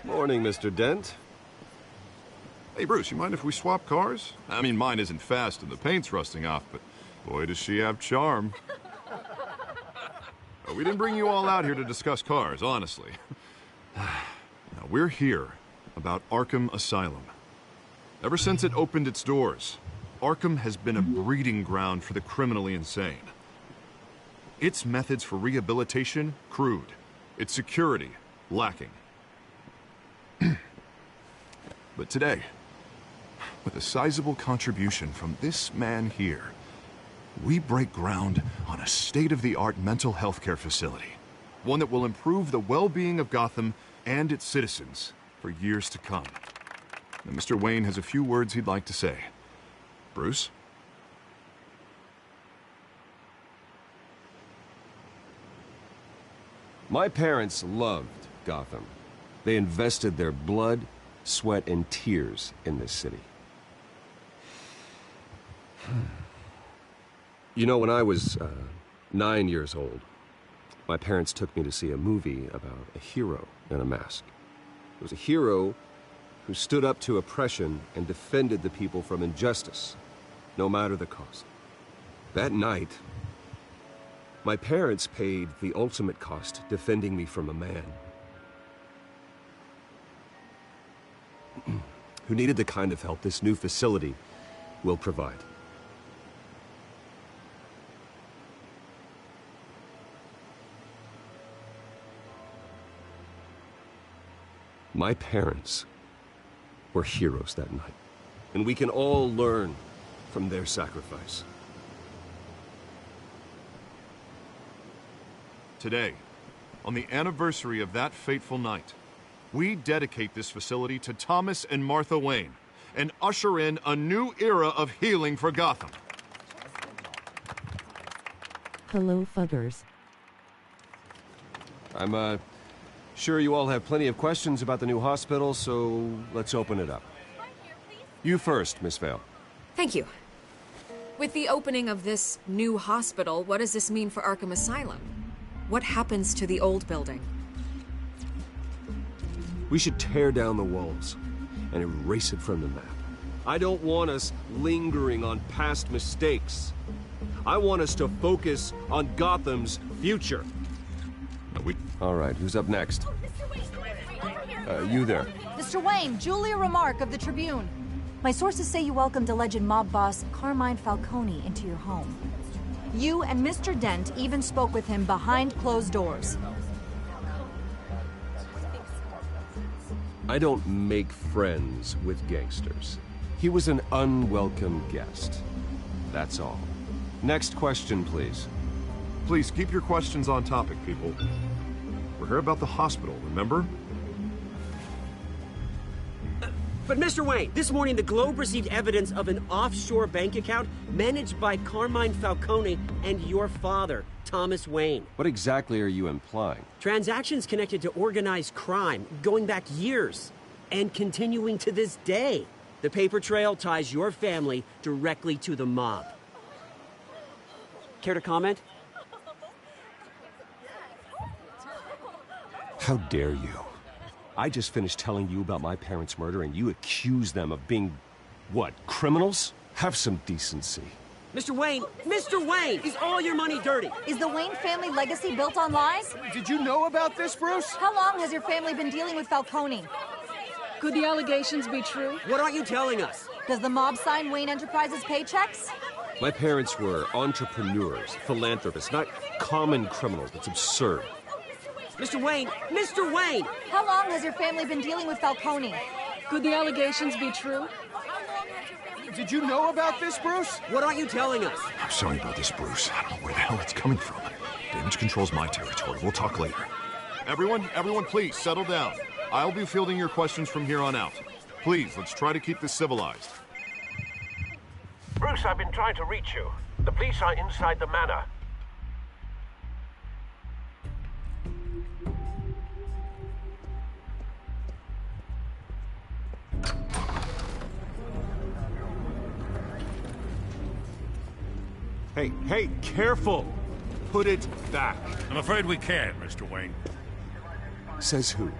Morning, Mr. Dent. Hey, Bruce, you mind if we swap cars? I mean, mine isn't fast and the paint's rusting off, but boy, does she have charm. We didn't bring you all out here to discuss cars, honestly. Now, we're here about Arkham Asylum. Ever since it opened its doors, Arkham has been a breeding ground for the criminally insane. Its methods for rehabilitation, crude. Its security, lacking. But today, with a sizable contribution from this man here, we break ground on a state-of-the-art mental health care facility. One that will improve the well-being of Gotham and its citizens for years to come. Now, Mr. Wayne has a few words he'd like to say. Bruce? My parents loved Gotham. They invested their blood, sweat, and tears in this city. You know, when I was 9 years old, my parents took me to see a movie about a hero in a mask. It was a hero who stood up to oppression and defended the people from injustice, no matter the cost. That night, my parents paid the ultimate cost defending me from a man who needed the kind of help this new facility will provide. My parents were heroes that night, and we can all learn from their sacrifice. Today, on the anniversary of that fateful night, we dedicate this facility to Thomas and Martha Wayne and usher in a new era of healing for Gotham. Hello, Fuggers. I'm, sure you all have plenty of questions about the new hospital, so let's open it up. You first, Miss Vale. Thank you. With the opening of this new hospital, what does this mean for Arkham Asylum? What happens to the old building? We should tear down the walls and erase it from the map. I don't want us lingering on past mistakes. I want us to focus on Gotham's future. All right, who's up next? You there. Mr. Wayne, Julia Remark of the Tribune. My sources say you welcomed alleged mob boss Carmine Falcone into your home. You and Mr. Dent even spoke with him behind closed doors. I don't make friends with gangsters. He was an unwelcome guest. That's all. Next question, please. Please keep your questions on topic, people. We're here about the hospital, remember? But Mr. Wayne, this morning the Globe received evidence of an offshore bank account managed by Carmine Falcone and your father, Thomas Wayne. What exactly are you implying? Transactions connected to organized crime, going back years, and continuing to this day. The paper trail ties your family directly to the mob. Care to comment? How dare you? I just finished telling you about my parents' murder and you accuse them of being, what, criminals? Have some decency. Mr. Wayne, is all your money dirty? Is the Wayne family legacy built on lies? Did you know about this, Bruce? How long has your family been dealing with Falcone? Could the allegations be true? What aren't you telling us? Does the mob sign Wayne Enterprises paychecks? My parents were entrepreneurs, philanthropists, not common criminals. That's absurd. Mr. Wayne! Mr. Wayne! How long has your family been dealing with Falcone? Could the allegations be true? Did you know about this, Bruce? What aren't you telling us? I'm sorry about this, Bruce. I don't know where the hell it's coming from. Damage control's my territory. We'll talk later. Everyone, please, settle down. I'll be fielding your questions from here on out. Please, let's try to keep this civilized. Bruce, I've been trying to reach you. The police are inside the manor. Hey, careful! Put it back. I'm afraid we can't, Mr. Wayne. Says who?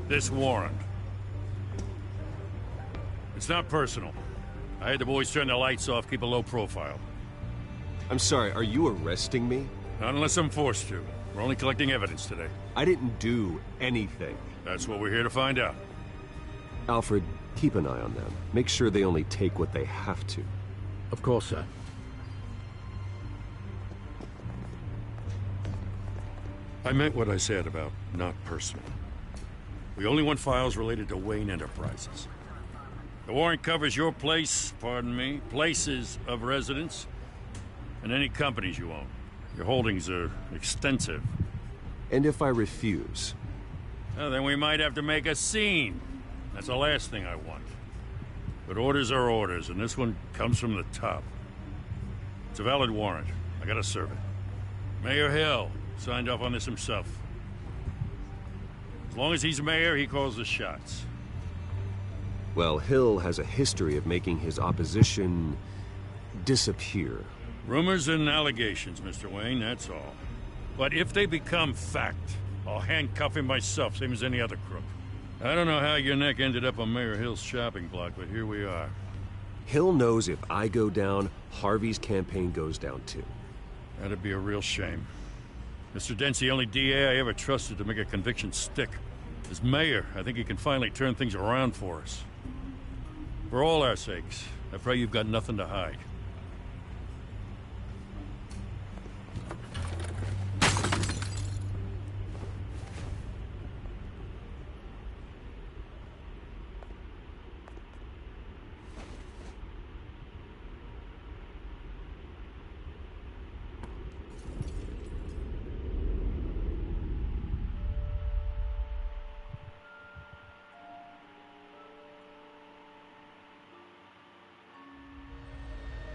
This warrant. It's not personal. I had the boys turn the lights off, keep a low profile. I'm sorry, are you arresting me? Not unless I'm forced to. We're only collecting evidence today. I didn't do anything. That's what we're here to find out. Alfred, keep an eye on them. Make sure they only take what they have to. Of course, sir. I meant what I said about not personal. We only want files related to Wayne Enterprises. The warrant covers your place, pardon me, places of residence, and any companies you own. Your holdings are extensive. And if I refuse? Well, then we might have to make a scene. That's the last thing I want. But orders are orders, and this one comes from the top. It's a valid warrant. I gotta serve it. Mayor Hill signed off on this himself. As long as he's mayor, he calls the shots. Well, Hill has a history of making his opposition disappear. Rumors and allegations, Mr. Wayne, that's all. But if they become fact, I'll handcuff him myself, same as any other crook. I don't know how your neck ended up on Mayor Hill's shopping block, but here we are. Hill knows if I go down, Harvey's campaign goes down too. That'd be a real shame. Mr. Dent's the only DA I ever trusted to make a conviction stick. As mayor, I think he can finally turn things around for us. For all our sakes, I pray you've got nothing to hide.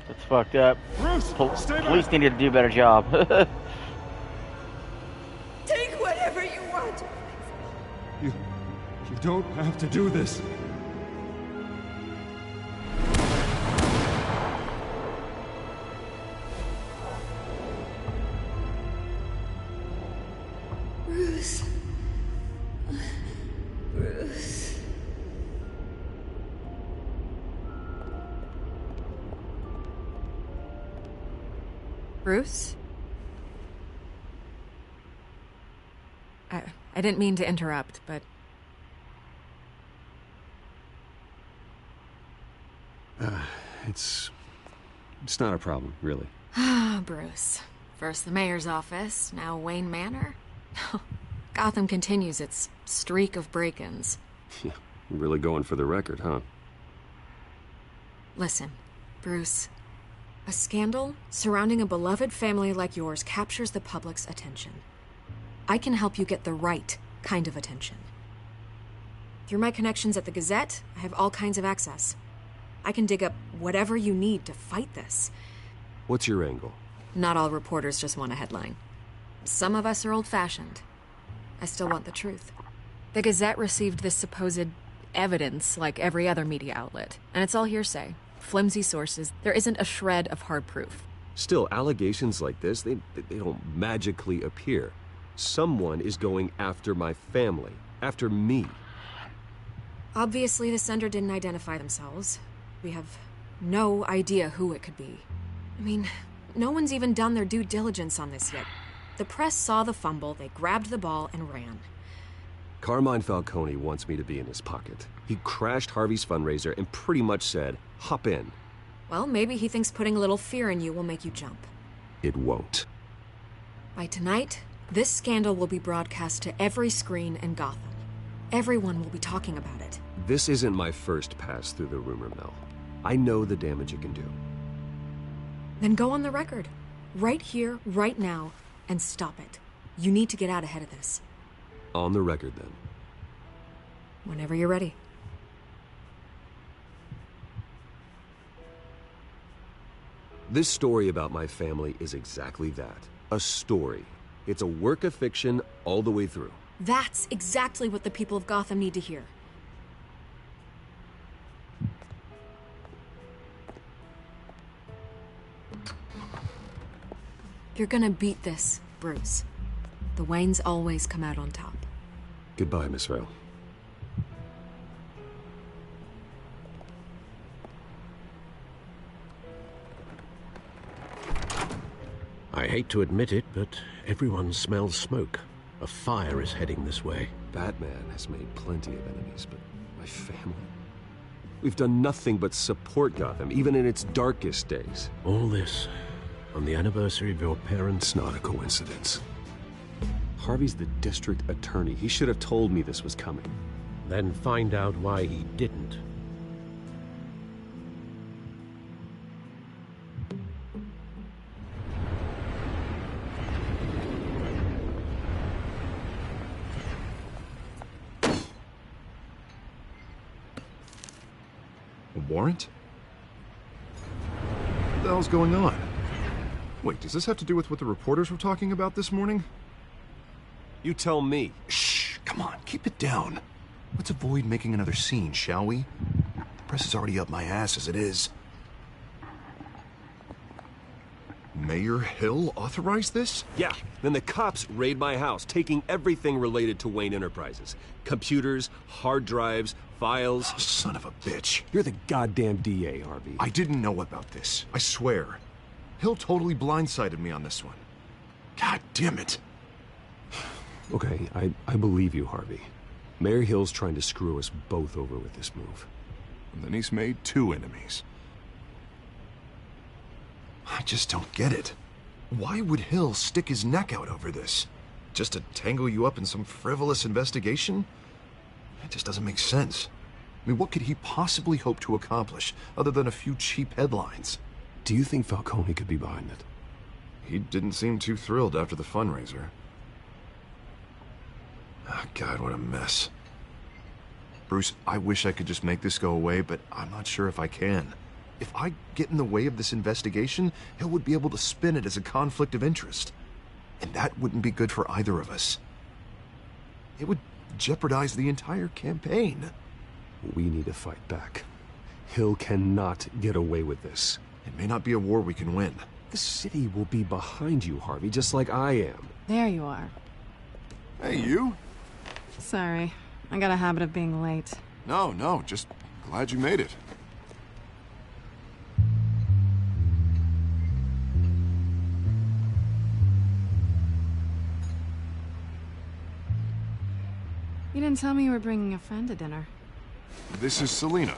That's fucked up. Bruce, police need to do a better job. Take whatever you want. You don't have to do this. Bruce. Bruce. Bruce? I didn't mean to interrupt, but... It's not a problem, really. Ah, Bruce. First the mayor's office, now Wayne Manor. Gotham continues its streak of break-ins. Yeah, you're really going for the record, huh? Listen, Bruce. A scandal surrounding a beloved family like yours captures the public's attention. I can help you get the right kind of attention. Through my connections at the Gazette, I have all kinds of access. I can dig up whatever you need to fight this. What's your angle? Not all reporters just want a headline. Some of us are old-fashioned. I still want the truth. The Gazette received this supposed evidence like every other media outlet, and it's all hearsay. Flimsy sources. There isn't a shred of hard proof. Still, allegations like this, they don't magically appear. Someone is going after my family. After me. Obviously, the sender didn't identify themselves. We have no idea who it could be. I mean, no one's even done their due diligence on this yet. The press saw the fumble, they grabbed the ball and ran. Carmine Falcone wants me to be in his pocket. He crashed Harvey's fundraiser and pretty much said, hop in. Well, maybe he thinks putting a little fear in you will make you jump. It won't. By tonight, this scandal will be broadcast to every screen in Gotham. Everyone will be talking about it. This isn't my first pass through the rumor mill. I know the damage it can do. Then go on the record. Right here, right now, and stop it. You need to get out ahead of this. On the record, then. Whenever you're ready. This story about my family is exactly that. A story. It's a work of fiction all the way through. That's exactly what the people of Gotham need to hear. You're gonna beat this, Bruce. The Waynes always come out on top. Goodbye, Miss Vale. I hate to admit it, but everyone smells smoke. A fire is heading this way. Batman has made plenty of enemies, but my family? We've done nothing but support Gotham, even in its darkest days. All this on the anniversary of your parents'... It's not a coincidence. Harvey's the district attorney. He should have told me this was coming. Then find out why he didn't. A warrant? What the hell's going on? Wait, does this have to do with what the reporters were talking about this morning? You tell me. Shh, come on, keep it down. Let's avoid making another scene, shall we? The press is already up my ass as it is. Mayor Hill authorized this? Yeah, then the cops raid my house, taking everything related to Wayne Enterprises. Computers, hard drives, files. Oh, son of a bitch. You're the goddamn DA, Harvey. I didn't know about this, I swear. Hill totally blindsided me on this one. God damn it. Okay, I believe you, Harvey. Mayor Hill's trying to screw us both over with this move. And then he's made two enemies. I just don't get it. Why would Hill stick his neck out over this? Just to tangle you up in some frivolous investigation? It just doesn't make sense. I mean, what could he possibly hope to accomplish other than a few cheap headlines? Do you think Falcone could be behind it? He didn't seem too thrilled after the fundraiser. Oh, God, what a mess. Bruce, I wish I could just make this go away, but I'm not sure if I can. If I get in the way of this investigation, Hill would be able to spin it as a conflict of interest. And that wouldn't be good for either of us. It would jeopardize the entire campaign. We need to fight back. Hill cannot get away with this. It may not be a war we can win. The city will be behind you, Harvey, just like I am. There you are. Hey, you? Sorry. I got a habit of being late. No, just glad you made it. You didn't tell me you were bringing a friend to dinner. This is Selina.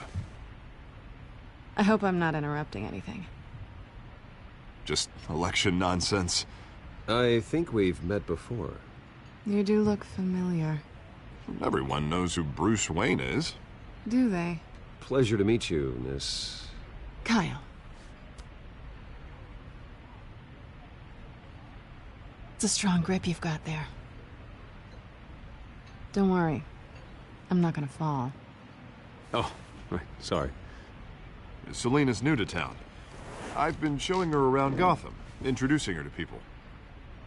I hope I'm not interrupting anything. Just election nonsense. I think we've met before. You do look familiar. Everyone knows who Bruce Wayne is. Do they? Pleasure to meet you, Miss... Kyle. It's a strong grip you've got there. Don't worry. I'm not gonna fall. Oh, right. Sorry. Selina's new to town. I've been showing her around Gotham, introducing her to people.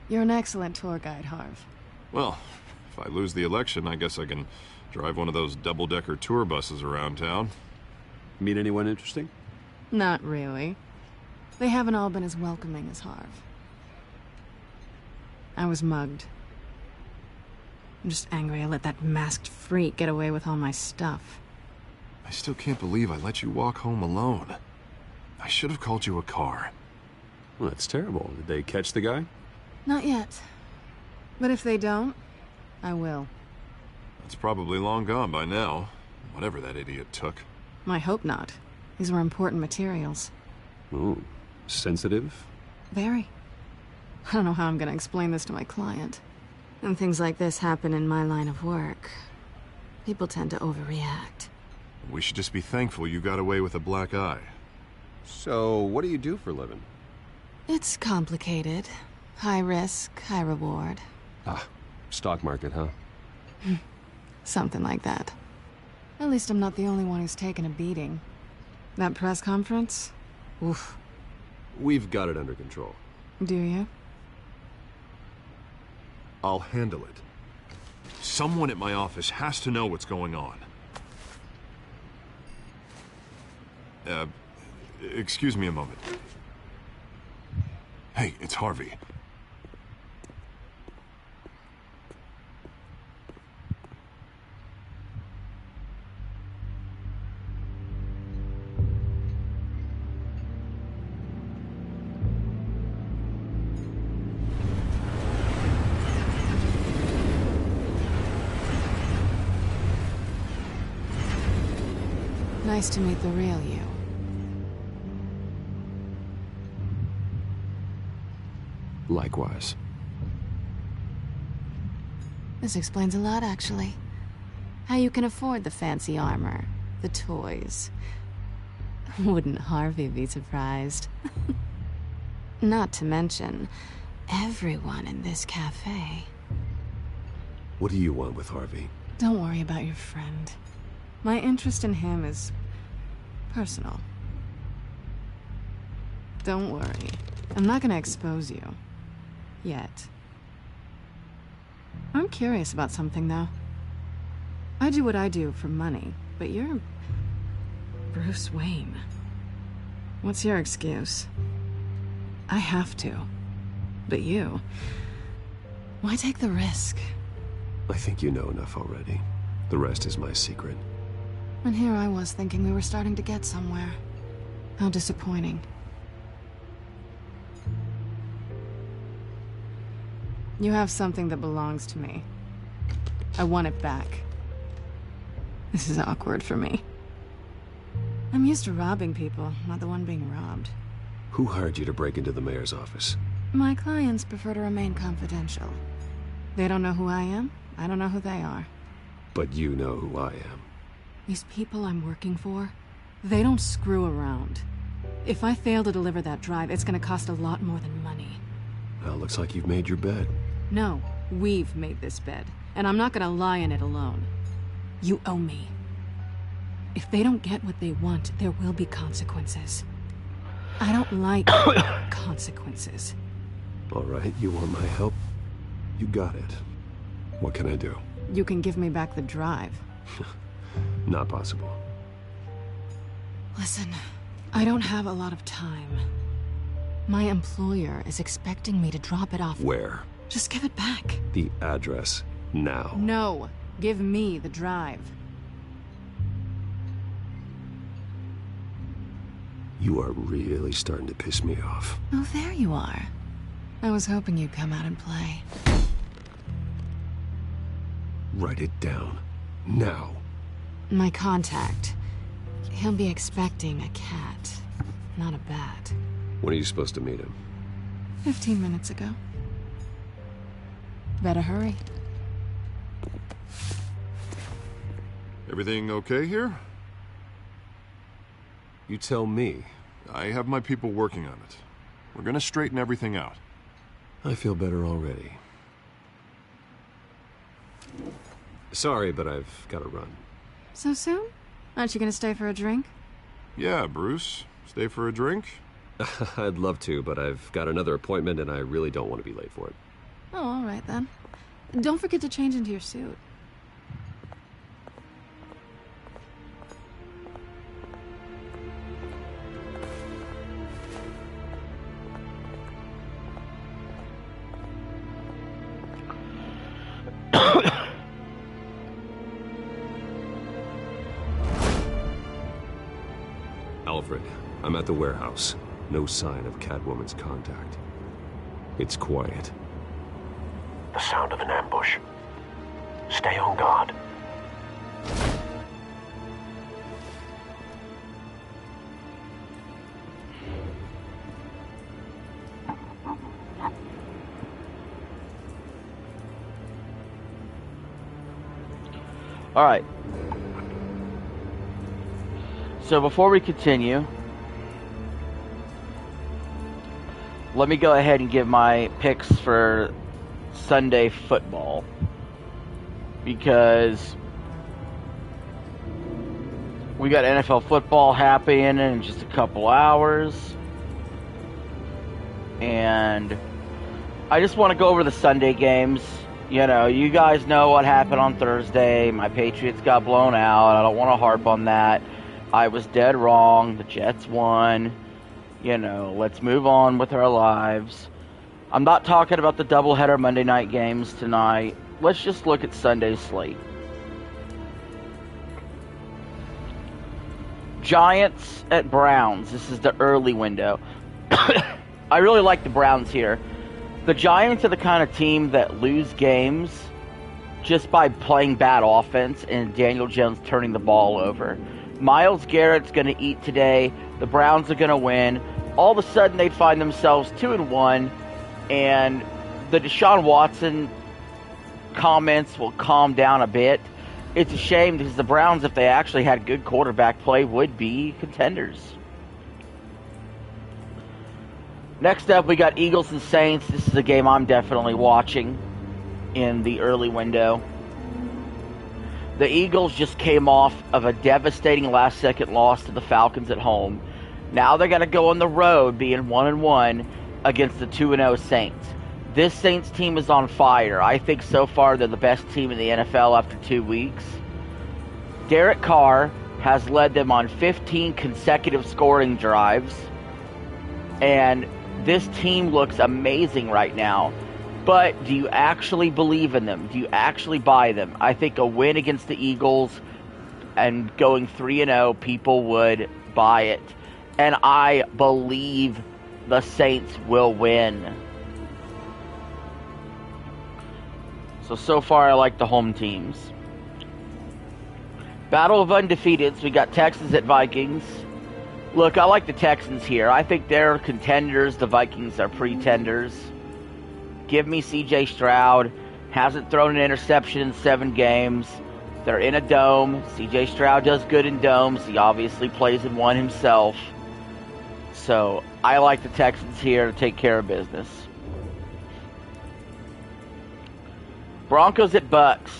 You're an excellent tour guide, Harv. Well, if I lose the election, I guess I can drive one of those double-decker tour buses around town. Meet anyone interesting? Not really. They haven't all been as welcoming as Harv. I was mugged. I'm just angry I let that masked freak get away with all my stuff. I still can't believe I let you walk home alone. I should have called you a car. Well, that's terrible. Did they catch the guy? Not yet. But if they don't, I will. It's probably long gone by now. Whatever that idiot took. I hope not. These were important materials. Ooh, sensitive? Very. I don't know how I'm gonna explain this to my client. And things like this happen in my line of work. People tend to overreact. We should just be thankful you got away with a black eye. So, what do you do for a living? It's complicated. High risk, high reward. Ah, stock market, huh? Something like that. At least I'm not the only one who's taken a beating. That press conference? Oof. We've got it under control. Do you? I'll handle it. Someone at my office has to know what's going on. Excuse me a moment. Hey, it's Harvey. Nice to meet the real you. Likewise. This explains a lot, actually. How you can afford the fancy armor, the toys. Wouldn't Harvey be surprised? Not to mention, everyone in this cafe. What do you want with Harvey? Don't worry about your friend. My interest in him is personal. Don't worry. I'm not gonna expose you. Yet. I'm curious about something, though. I do what I do for money, but you're Bruce Wayne. What's your excuse? I have to. But you... why take the risk? I think you know enough already. The rest is my secret. And here I was thinking we were starting to get somewhere. How disappointing. You have something that belongs to me. I want it back. This is awkward for me. I'm used to robbing people, not the one being robbed. Who hired you to break into the mayor's office? My clients prefer to remain confidential. They don't know who I am, I don't know who they are. But you know who I am. These people I'm working for, they don't screw around. If I fail to deliver that drive, it's gonna cost a lot more than money. Well, looks like you've made your bed. No, we've made this bed, and I'm not gonna lie in it alone. You owe me. If they don't get what they want, there will be consequences. I don't like consequences. All right, you want my help? You got it. What can I do? You can give me back the drive. Not possible. Listen, I don't have a lot of time. My employer is expecting me to drop it off. Where? Just give it back. The address, now. No, give me the drive. You are really starting to piss me off. Oh, there you are. I was hoping you'd come out and play. Write it down. Now. My contact. He'll be expecting a cat, not a bat. When are you supposed to meet him? 15 minutes ago. Better hurry. Everything okay here? You tell me. I have my people working on it. We're gonna straighten everything out. I feel better already. Sorry, but I've got to run. So soon? Aren't you gonna stay for a drink? Yeah, Bruce. Stay for a drink? I'd love to, but I've got another appointment and I really don't want to be late for it. Oh, all right then. Don't forget to change into your suit. Alfred, I'm at the warehouse. No sign of Catwoman's contact. It's quiet. The sound of an ambush. Stay on guard. Alright. So before we continue, let me go ahead and give my picks for Sunday football. Because we got NFL football happening in just a couple hours. And I just want to go over the Sunday games. You know, you guys know what happened on Thursday. My Patriots got blown out. I don't want to harp on that. I was dead wrong. The Jets won. You know, let's move on with our lives. I'm not talking about the doubleheader Monday night games tonight. Let's just look at Sunday's slate. Giants at Browns. This is the early window. I really like the Browns here. The Giants are the kind of team that lose games just by playing bad offense and Daniel Jones turning the ball over. Myles Garrett's going to eat today. The Browns are going to win. All of a sudden, they'd find themselves 2-1, and the Deshaun Watson comments will calm down a bit. It's a shame because the Browns, if they actually had good quarterback play, would be contenders. Next up, we got Eagles and Saints. This is a game I'm definitely watching in the early window. The Eagles just came off of a devastating last-second loss to the Falcons at home. Now they're going to go on the road being 1-1 against the 2-0 Saints. This Saints team is on fire. I think so far they're the best team in the NFL after 2 weeks. Derek Carr has led them on 15 consecutive scoring drives. And this team looks amazing right now. But do you actually believe in them? Do you actually buy them? I think a win against the Eagles and going 3-0, people would buy it. And I believe the Saints will win. So far I like the home teams. Battle of Undefeateds, we got Texans at Vikings. Look, I like the Texans here. I think they're contenders. The Vikings are pretenders. Give me C.J. Stroud. Hasn't thrown an interception in 7 games. They're in a dome. C.J. Stroud does good in domes. He obviously plays in one himself. So, I like the Texans here to take care of business. Broncos at Bucks.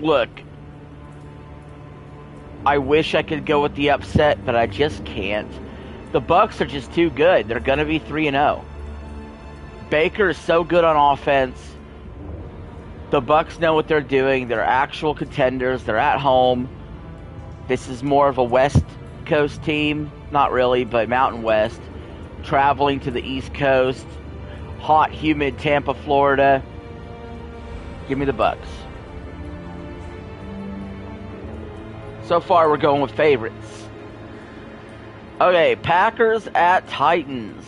Look. I wish I could go with the upset, but I just can't. The Bucks are just too good. They're going to be 3-0. Baker is so good on offense. The Bucks know what they're doing. They're actual contenders. They're at home. This is more of a West Coast team. Not really, but Mountain West. Traveling to the East Coast. Hot, humid Tampa, Florida. Give me the Bucks. So far, we're going with favorites. Okay, Packers at Titans.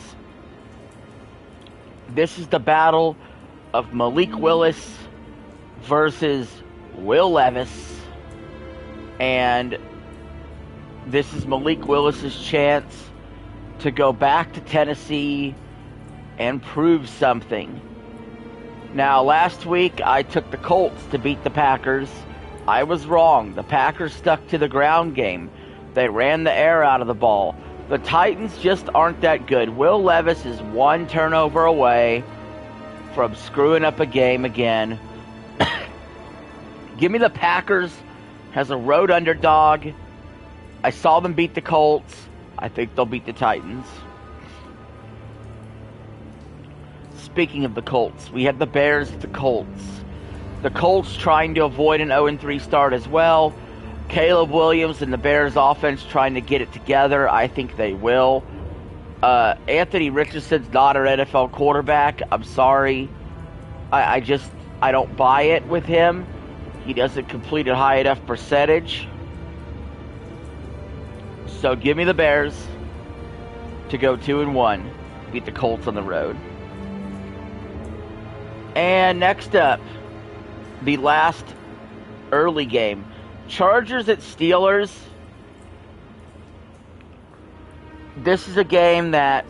This is the battle of Malik Willis versus Will Levis. And this is Malik Willis's chance to go back to Tennessee and prove something. Now, last week, I took the Colts to beat the Packers. I was wrong. The Packers stuck to the ground game. They ran the air out of the ball. The Titans just aren't that good. Will Levis is 1 turnover away from screwing up a game again. Give me the Packers as a road underdog. I saw them beat the Colts. I think they'll beat the Titans. Speaking of the Colts, we have the Bears at the Colts. The Colts trying to avoid an 0-3 start as well. Caleb Williams and the Bears offense trying to get it together. I think they will. Anthony Richardson's not an NFL quarterback. I'm sorry. I don't buy it with him. He doesn't complete a high enough percentage. So give me the Bears to go 2-1. Beat the Colts on the road. And next up, the last early game. Chargers at Steelers. This is a game that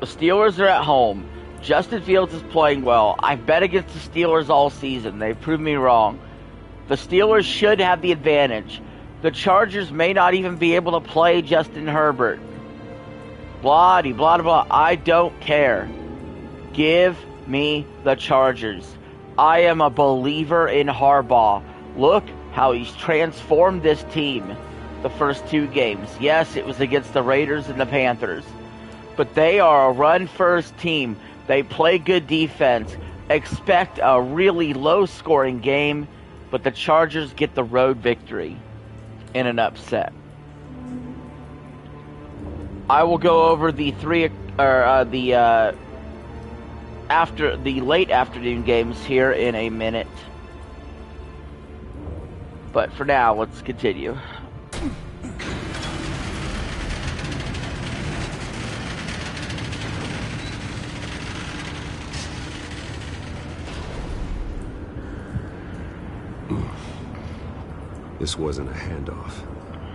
the Steelers are at home. Justin Fields is playing well. I've bet against the Steelers all season. They've proved me wrong. The Steelers should have the advantage. The Chargers may not even be able to play Justin Herbert. Blah, blah, blah. I don't care. Give me the Chargers. I am a believer in Harbaugh. Look how he's transformed this team the first 2 games. Yes, it was against the Raiders and the Panthers. But they are a run-first team. They play good defense. Expect a really low-scoring game, but the Chargers get the road victory in an upset. I will go over the after the late afternoon games here in a minute. But for now, let's continue. This wasn't a handoff.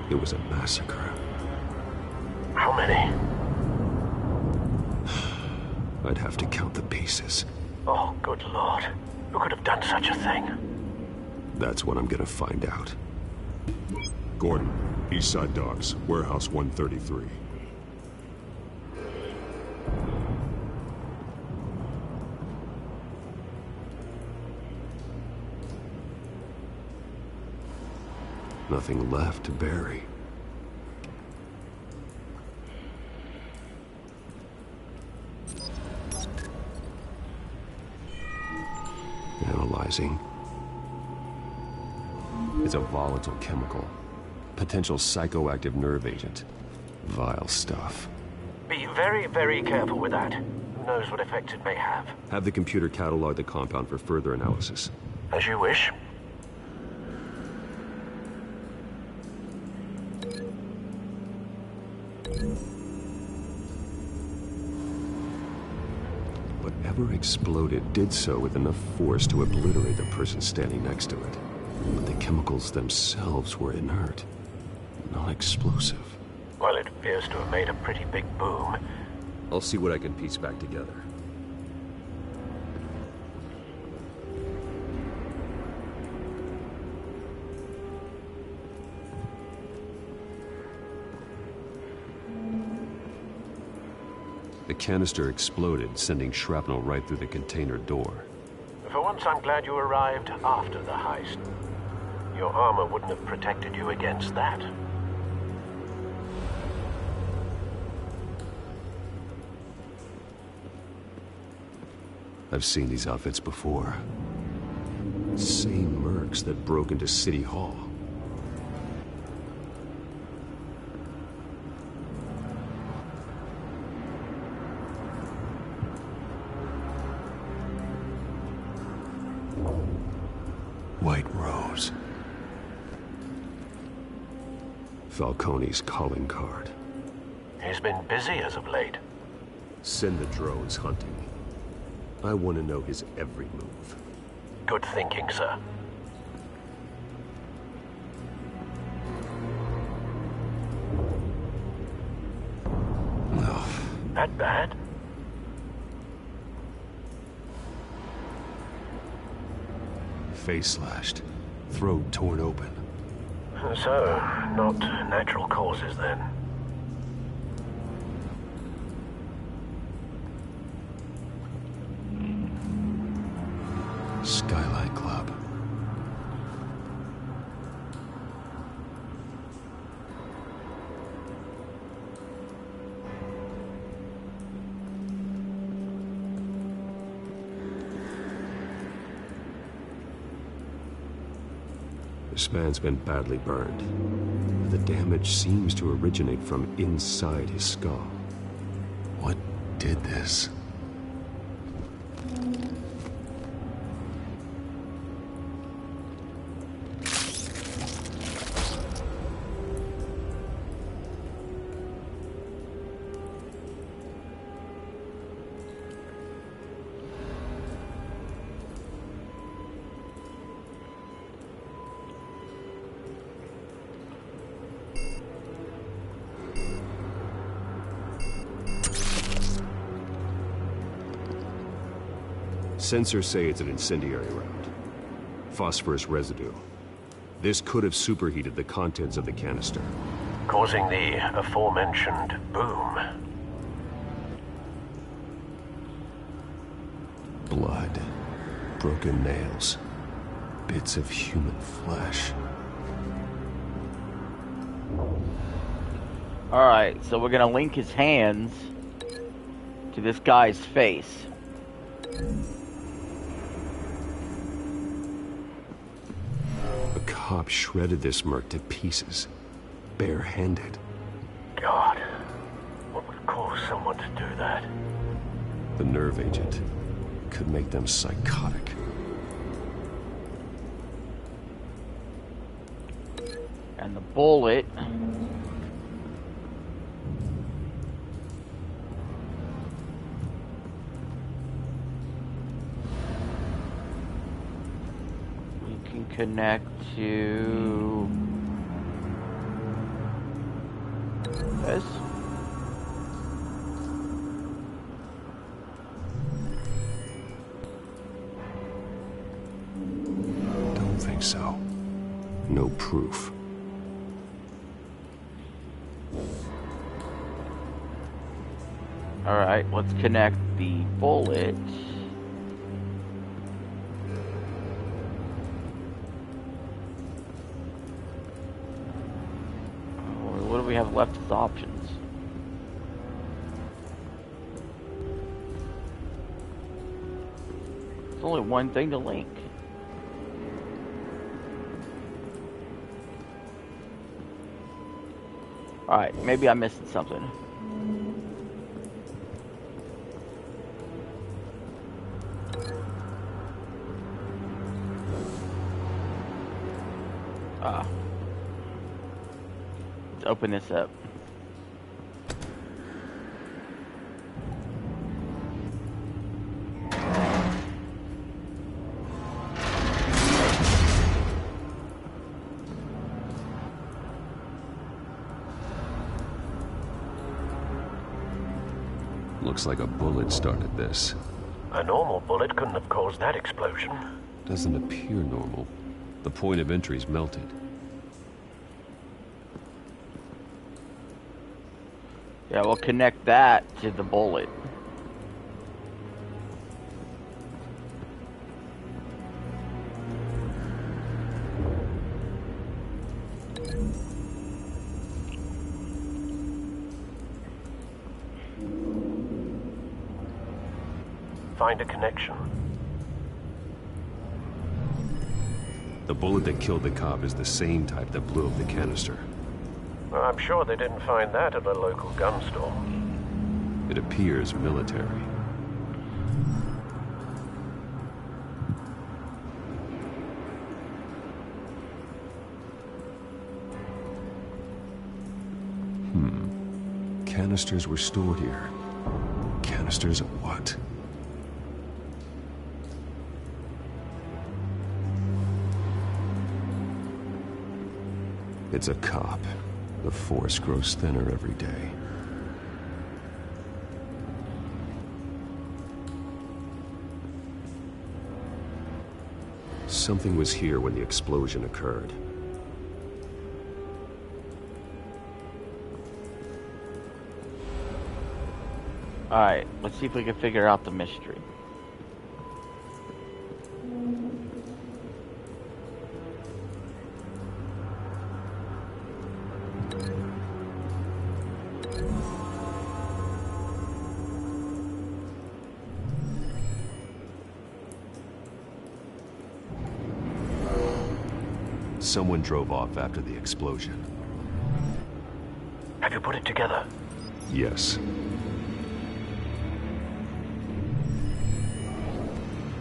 It was a massacre. How many? I'd have to count the pieces. Oh, good Lord. Who could have done such a thing? That's what I'm gonna find out. Gordon, Eastside Docks, Warehouse 133. Nothing left to bury. Analyzing. It's a volatile chemical. Potential psychoactive nerve agent. Vile stuff. Be very, very careful with that. Who knows what effects it may have. Have the computer catalog the compound for further analysis. As you wish. Whatever exploded did so with enough force to obliterate the person standing next to it. But the chemicals themselves were inert, not explosive. Well, it appears to have made a pretty big boom. I'll see what I can piece back together. The canister exploded, sending shrapnel right through the container door. For once, I'm glad you arrived after the heist. Your armor wouldn't have protected you against that. I've seen these outfits before. Same mercs that broke into City Hall. White Rose. Falcone's calling card. He's been busy as of late. Send the drones hunting. I want to know his every move. Good thinking, sir. No. That bad? Face slashed. Throat torn open. So, not natural causes then. Skylight Club. This man's been badly burned. The damage seems to originate from inside his skull. What did this? Sensors say it's an incendiary round. Phosphorus residue. This could have superheated the contents of the canister, causing the aforementioned boom. Blood, broken nails, bits of human flesh. Alright, so we're gonna link his hands to this guy's face. A cop shredded this merc to pieces, barehanded. God, what would cause someone to do that? The nerve agent could make them psychotic. And the bullet... we can connect to... this. Don't think so. No proof. Alright, let's connect the bullet. What do we have left as options? There's only one thing to link. Alright, maybe I'm missing something. Let's open this up. Looks like a bullet started this. A normal bullet couldn't have caused that explosion. Doesn't appear normal. The point of entry's melted. Yeah, we'll connect that to the bullet. Find a connection. The bullet that killed the cop is the same type that blew up the canister. Well, I'm sure they didn't find that at a local gun store. It appears military. Canisters were stored here. Canisters of what? It's a cop. The force grows thinner every day. Something was here when the explosion occurred. Alright, let's see if we can figure out the mystery. Someone drove off after the explosion. Have you put it together? Yes.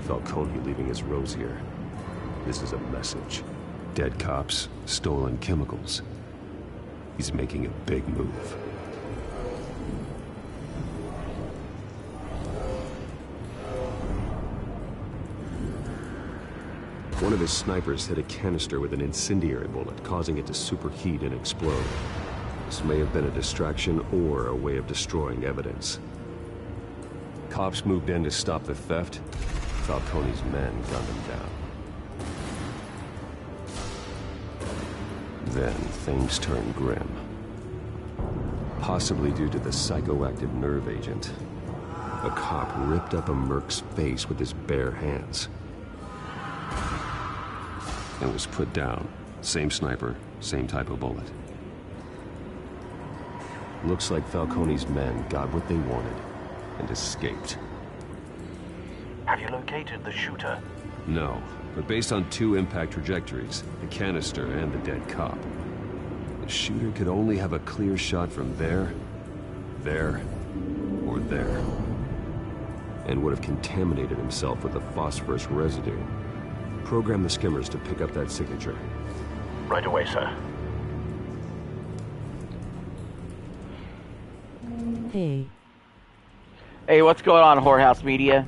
Falcone leaving his rose here. This is a message. Dead cops, stolen chemicals. He's making a big move. One of his snipers hit a canister with an incendiary bullet, causing it to superheat and explode. This may have been a distraction or a way of destroying evidence. Cops moved in to stop the theft, Falcone's men gunned him down. Then things turned grim. Possibly due to the psychoactive nerve agent. A cop ripped up a merc's face with his bare hands. And was put down. Same sniper, same type of bullet. Looks like Falcone's men got what they wanted and escaped. Have you located the shooter? No, but based on 2 impact trajectories, the canister and the dead cop, the shooter could only have a clear shot from there, or there, and would have contaminated himself with the phosphorus residue. Program the skimmers to pick up that signature. Right away, sir. Hey. Hey, what's going on, Whorehouse Media?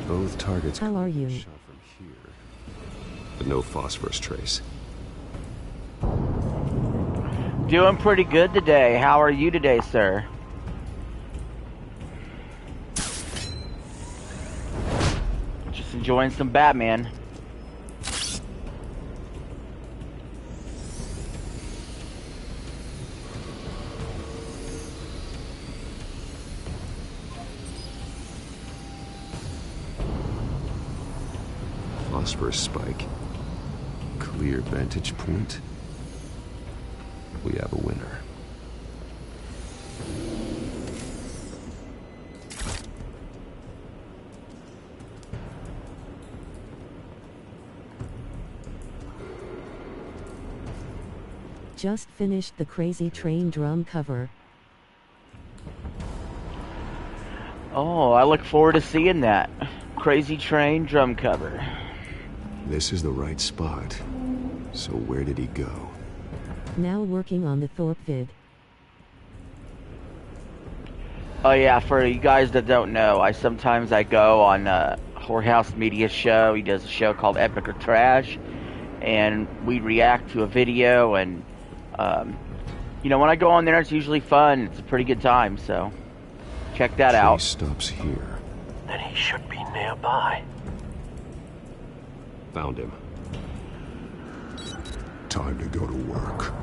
Both targets. How are you? Shot from here, but no phosphorus trace. Doing pretty good today. How are you today, sir? Just enjoying some Batman. Phosphorus spike. Clear vantage point. We have a winner. Just finished the Crazy Train drum cover. Oh, I look forward to seeing that. Crazy Train drum cover. This is the right spot. So where did he go? Now working on the Thorpe vid. Oh yeah, for you guys that don't know, sometimes I go on Whorehouse Media show. He does a show called Epic or Trash, and we react to a video. And you know, when I go on there, it's usually fun. It's a pretty good time. So check that out. He stops here. Then he should be nearby. Found him. Time to go to work.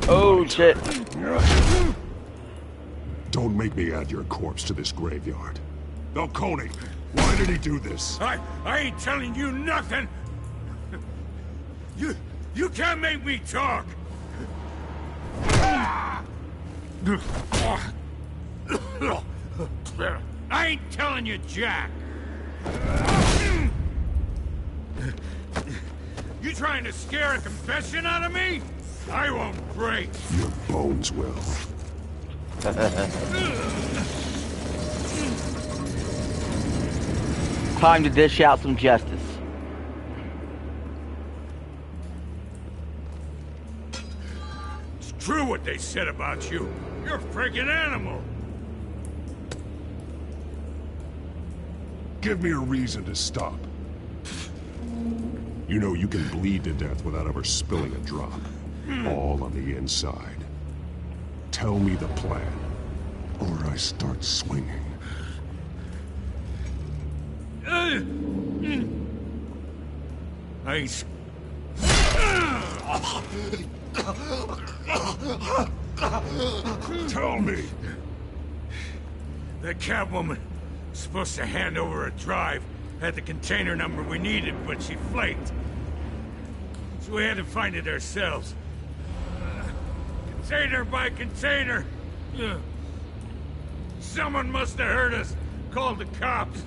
Oh shit. Don't make me add your corpse to this graveyard. Falcone, why did he do this? I ain't telling you nothing. You can't make me talk. I ain't telling you, Jack. You trying to scare a confession out of me? I won't break. Your bones will. Time to dish out some justice. It's true what they said about you. You're a freaking animal. Give me a reason to stop. You know you can bleed to death without ever spilling a drop. All on the inside. Tell me the plan, or I start swinging. I Tell me. The Catwoman was supposed to hand over a drive, had the container number we needed, but she flaked. So we had to find it ourselves. Container by container. Someone must have heard us, called the cops.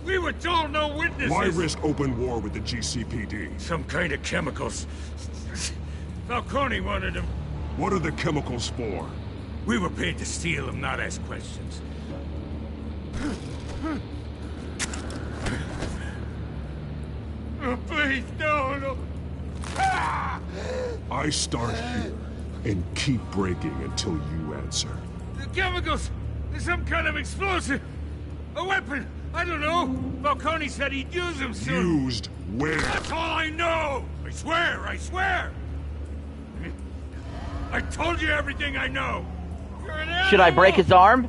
We were told no witnesses. Why risk open war with the GCPD? Some kind of chemicals. Falcone wanted them. What are the chemicals for? We were paid to steal them, not ask questions. Oh, please. Please, no. I start here and keep breaking until you answer. The chemicals! There's some kind of explosive! A weapon! I don't know! Falcone said he'd use them soon! Used where? That's all I know! I swear! I told you everything I know! You're an animal! Should I break his arm?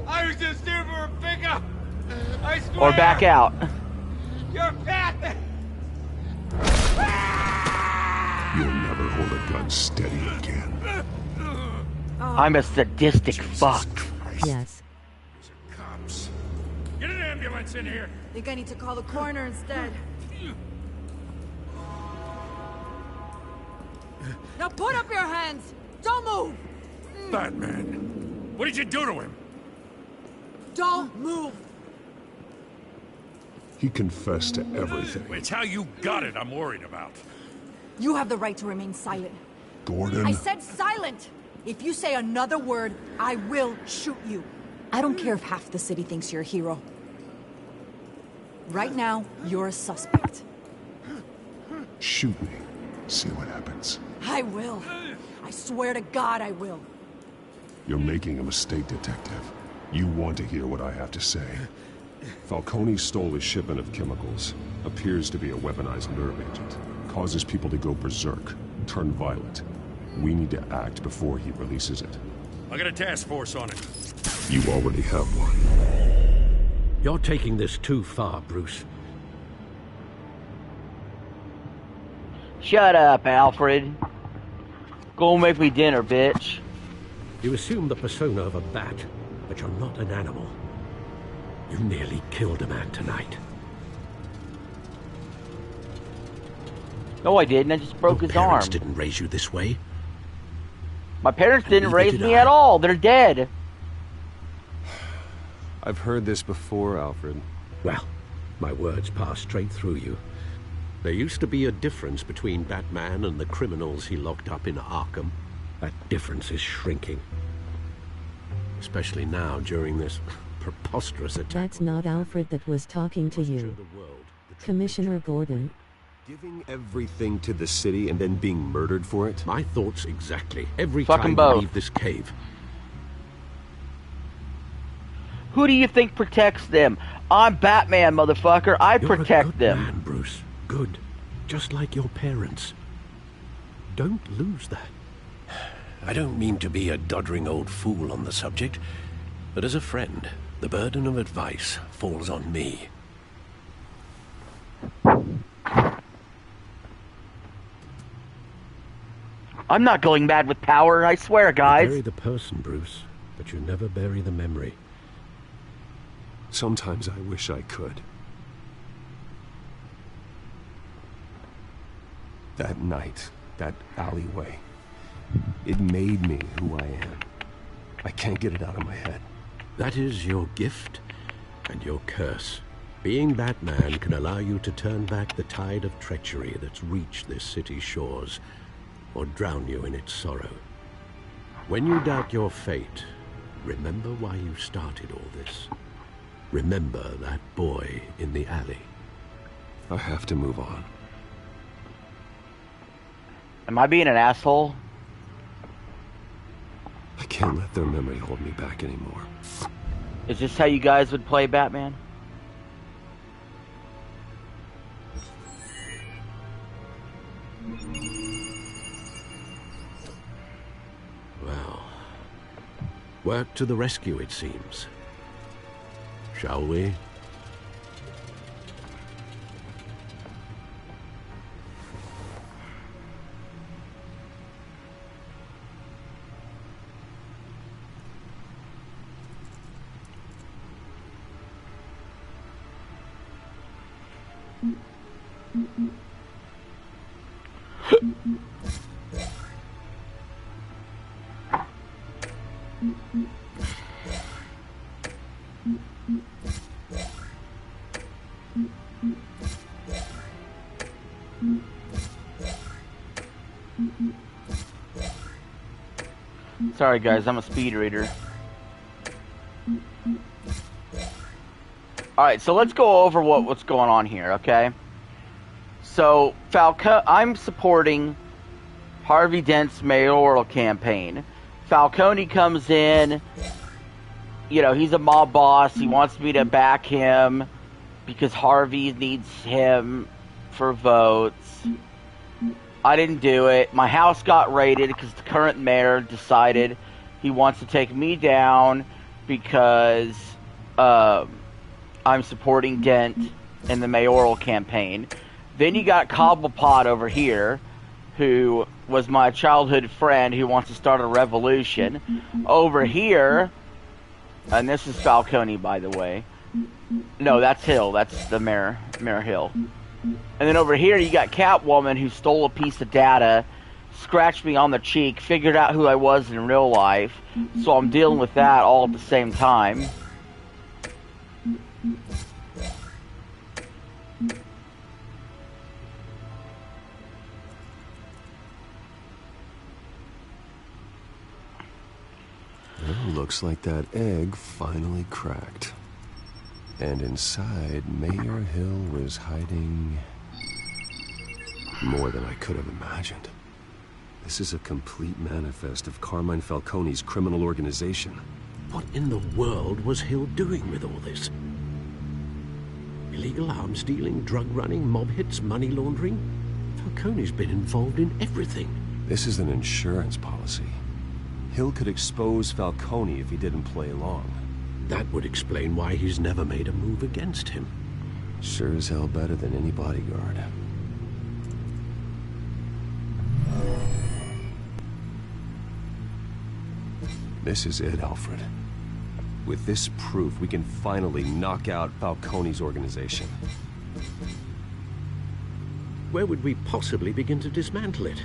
I was just here for a pickup! I swear! Or back out? You're Batman! You'll never hold a gun steady again. I'm a sadistic fuck. Yes. Cops. Get an ambulance in here! Think I need to call the coroner instead. Now put up your hands! Don't move! Batman! What did you do to him? Don't move! He confessed to everything. It's how you got it I'm worried about. You have the right to remain silent. Gordon? I said silent! If you say another word, I will shoot you. I don't care if half the city thinks you're a hero. Right now, you're a suspect. Shoot me. See what happens. I will. I swear to God I will. You're making a mistake, Detective. You want to hear what I have to say. Falcone stole a shipment of chemicals. Appears to be a weaponized nerve agent. Causes people to go berserk, turn violent. We need to act before he releases it. I got a task force on it. You already have one. You're taking this too far, Bruce. Shut up, Alfred. Go make me dinner, bitch. You assume the persona of a bat, but you're not an animal. You nearly killed a man tonight. No, I didn't. I just broke his arm. Your parents didn't raise you this way. My parents didn't raise did me I. at all. They're dead. I've heard this before, Alfred. Well, my words pass straight through you. There used to be a difference between Batman and the criminals he locked up in Arkham. That difference is shrinking. Especially now, during this preposterous attack. That's not Alfred that was talking to you. Commissioner Gordon. Giving everything to the city and then being murdered for it? My thoughts exactly. Every Fuck 'em time both. you leave this cave. Who do you think protects them? I'm Batman, motherfucker. I You're protect a good them. man, Bruce. Good. Just like your parents. Don't lose that. I don't mean to be a doddering old fool on the subject, but as a friend, the burden of advice falls on me. I'm not going mad with power, I swear, guys. You bury the person, Bruce, but you never bury the memory. Sometimes I wish I could. That night, that alleyway, it made me who I am. I can't get it out of my head. That is your gift and your curse. Being Batman can allow you to turn back the tide of treachery that's reached this city's shores, or drown you in its sorrow. When you doubt your fate, remember why you started all this. Remember that boy in the alley. I have to move on. Am I being an asshole? I can't let their memory hold me back anymore. Is this how you guys would play Batman? Well, work to the rescue, it seems. Shall we? Sorry guys, I'm a speed reader. Alright, so let's go over what's going on here, okay? So I'm supporting Harvey Dent's mayoral campaign. Falcone comes in, you know, he's a mob boss. He wants me to back him because Harvey needs him for votes. I didn't do it. My house got raided because the current mayor decided he wants to take me down because I'm supporting Dent in the mayoral campaign. Then you got Cobblepot over here, who was my childhood friend who wants to start a revolution. Over here, and this is Falcone, by the way. No, that's Hill. That's the Mayor Hill. And then over here, you got Catwoman, who stole a piece of data, scratched me on the cheek, figured out who I was in real life. So I'm dealing with that all at the same time. Well, looks like that egg finally cracked. And inside, Mayor Hill was hiding more than I could have imagined. This is a complete manifest of Carmine Falcone's criminal organization. What in the world was Hill doing with all this? Illegal arms dealing, drug running, mob hits, money laundering? Falcone's been involved in everything. This is an insurance policy. Hill could expose Falcone if he didn't play along. That would explain why he's never made a move against him. Sure as hell better than any bodyguard. This is it, Alfred. With this proof, we can finally knock out Falcone's organization. Where would we possibly begin to dismantle it?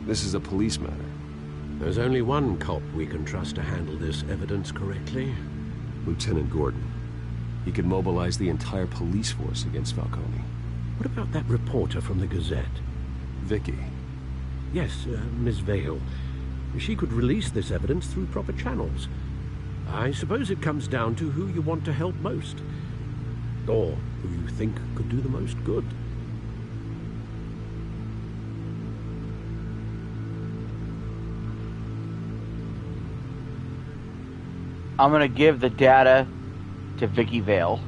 This is a police matter. There's only one cop we can trust to handle this evidence correctly. Lieutenant Gordon. He could mobilize the entire police force against Falcone. What about that reporter from the Gazette? Vicky. Yes, Miss Vale. She could release this evidence through proper channels. I suppose it comes down to who you want to help most. Or who you think could do the most good. I'm gonna give the data to Vicky Vale.